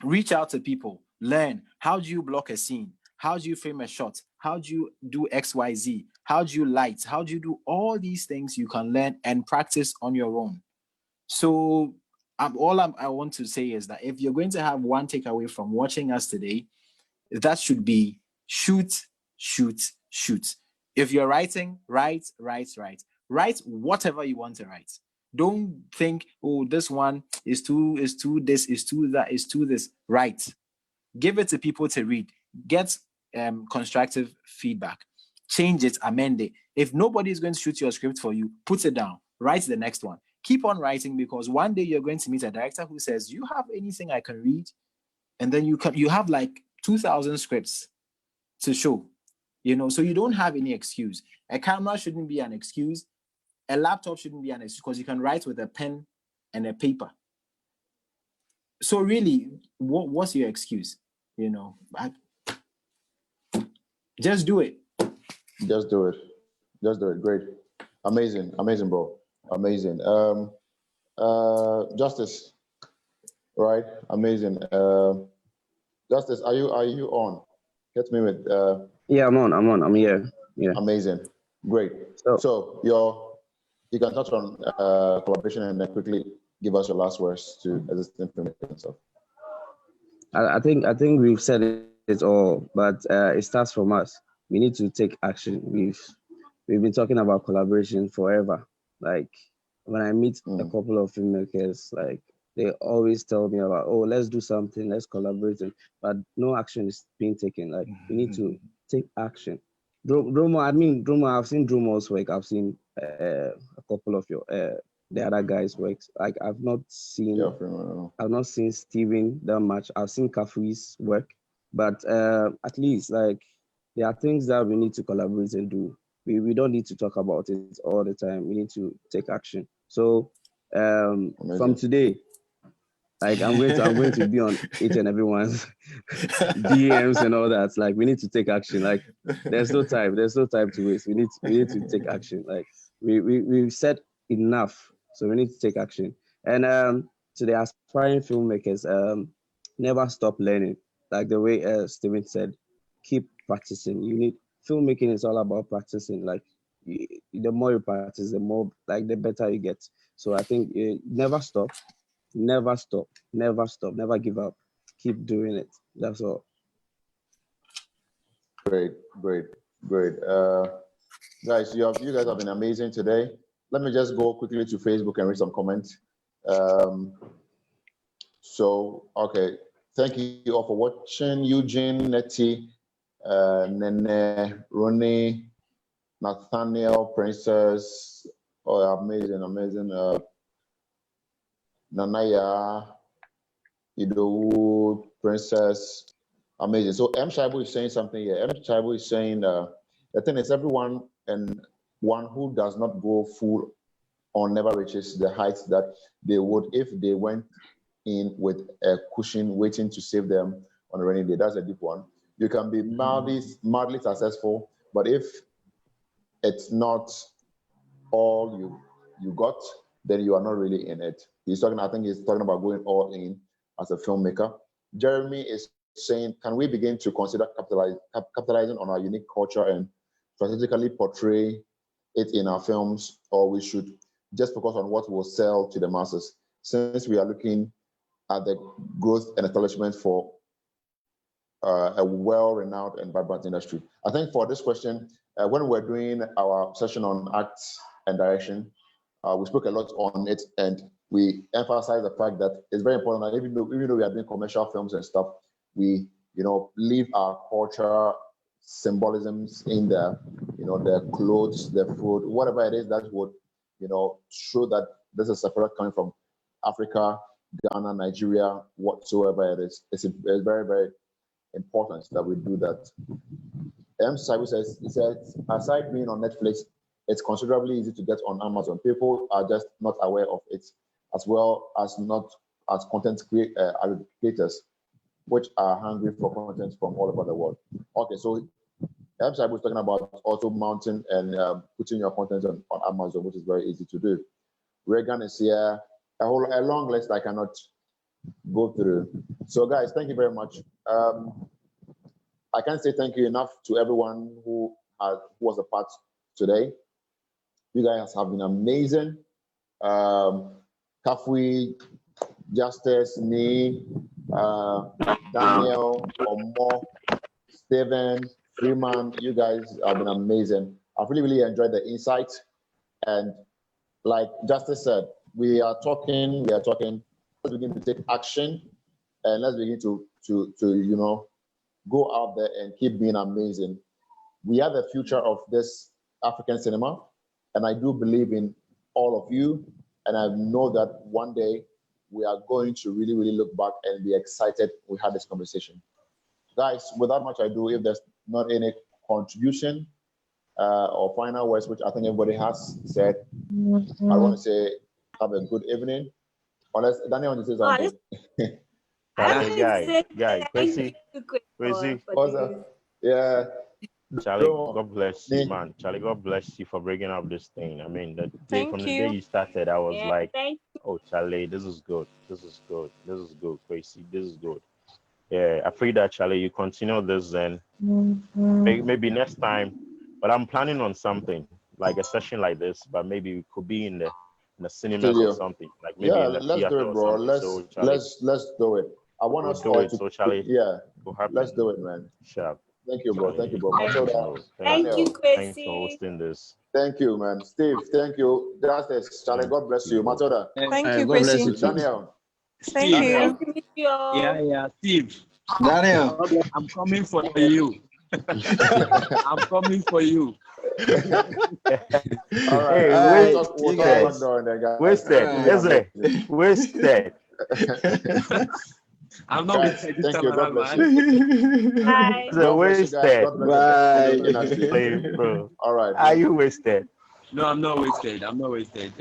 Reach out to people, learn. How do you block a scene? How do you frame a shot? How do you do XYZ? How do you light? How do you do all these things you can learn and practice on your own? So I want to say is that if you're going to have one takeaway from watching us today, that should be shoot, shoot, shoot. If you're writing, write. Write whatever you want to write. Don't think, oh, this one is too this, is too that, is too this. Write. Give it to people to read. Get constructive feedback. Change it, amend it. If nobody is going to shoot your script for you, put it down. Write the next one. Keep on writing, because one day you're going to meet a director who says, you have anything I can read? And then you have like 2,000 scripts to show, you know, so you don't have any excuse. A camera shouldn't be an excuse. A laptop shouldn't be an excuse, because you can write with a pen and a paper. So really, what's your excuse? You know, just do it. Just do it. Just do it. Great. Amazing, bro. Amazing. Justice, right? Amazing. Justice, are you on? Hit me with. Yeah, I'm on. I'm here. Yeah. Amazing. Great. So you can touch on collaboration and then quickly give us your last words to existing filmmakers and stuff. I think we've said it all, but it starts from us. We need to take action. We've been talking about collaboration forever. Like when I meet a couple of filmmakers, like they always tell me about, oh, let's do something, let's collaborate, but no action is being taken. Like we need to take action. Dromo, I've seen Dromo's work. I've seen a couple of the other guys' works. Like I've not seen Steven that much. I've seen Kafui's work, but at least like there are things that we need to collaborate and do. We don't need to talk about it all the time. We need to take action. So from today, like I'm going to be on each and everyone's DMs and all that. Like we need to take action. Like there's no time to waste. We need to take action. Like we've said enough, so we need to take action. And to the aspiring filmmakers, never stop learning. Like the way Steven said, keep practicing. Filmmaking is all about practicing. Like the more you practice, the more like the better you get. So I think never stop, never give up. Keep doing it. That's all. Great. Guys, you guys have been amazing today. Let me just go quickly to Facebook and read some comments. Okay. Thank you all for watching. Eugene, Nettie, Nene, Ronnie, Nathaniel, Princess. Oh, amazing. Nanaya, Ido, Princess. Amazing. So M. Shaibu is saying something here. M. Shaibu is saying the thing is everyone and one who does not go full on never reaches the heights that they would if they went in with a cushion waiting to save them on a rainy day. That's a deep one. You can be madly successful, but if it's not all you got, then you are not really in it. I think he's talking about going all in as a filmmaker. Jeremy is saying, can we begin to consider capitalizing on our unique culture and strategically portray it in our films, or we should just focus on what will sell to the masses, since we are looking at the growth and establishment for a well-renowned and vibrant industry? I think for this question, when we're doing our session on acts and direction, we spoke a lot on it, and we emphasize the fact that it's very important that even though we are doing commercial films and stuff, we leave our culture symbolisms in the the clothes, the food, whatever it is that would show that this is a product coming from Africa, Ghana, Nigeria, whatsoever it is. It's very, very important that we do that. M. Sabu says, aside being on Netflix, It's considerably easy to get on Amazon. People are just not aware of it, as well as not as content creators, which are hungry for content from all over the world. Okay, so Emsai was talking about also mounting and putting your content on Amazon, which is very easy to do. Reagan is here, a long list I cannot go through. So guys, thank you very much. I can't say thank you enough to everyone who was a part today. You guys have been amazing. Kafui, Justice, me, Daniel, Omo, Steven, Freeman, you guys have been amazing. I've really enjoyed the insight. And like Justice said, we are talking, let's begin to take action, and let's begin to go out there and keep being amazing. We are the future of this African cinema, and I do believe in all of you, and I know that one day we are going to really look back and be excited we had this conversation. Guys, without much ado, if there's not any contribution or final words, which I think everybody has said, I want to say have a good evening. Unless Daniel wants to say something. Guy, crazy. Yeah. Charlie, God bless you, man. Charlie, God bless you for bringing up this thing. I mean, the day you started, I was like, oh, Charlie, this is good. This is good. This is good, crazy. This is good. Yeah, I pray that, Charlie, you continue this then. Maybe next time. But I'm planning on something, like a session like this, but maybe it could be in the cinemas or something. Like maybe in the theater do it, bro. Let's do it. I want us all to, Charlie. Yeah, let's do it, man. Sharp. Thank you, bro. Thank you, bro. Thank you, Chrissy. Thanks for hosting this. Thank you, man. Steve, thank you. Justice, Charlie, God bless you. Matilda. Thank you, God bless Chrissy. you too. Daniel. Thank Nice you. to meet you all. Yeah, Steve. Daniel. I'm coming for you. I'm coming for you. All right. Hey, we'll talk wasted. I'm not wasted. Thank you. God bless you. Bye. Wasted. Bye. Bro. All right. Are you wasted? No, I'm not wasted. I'm not wasted.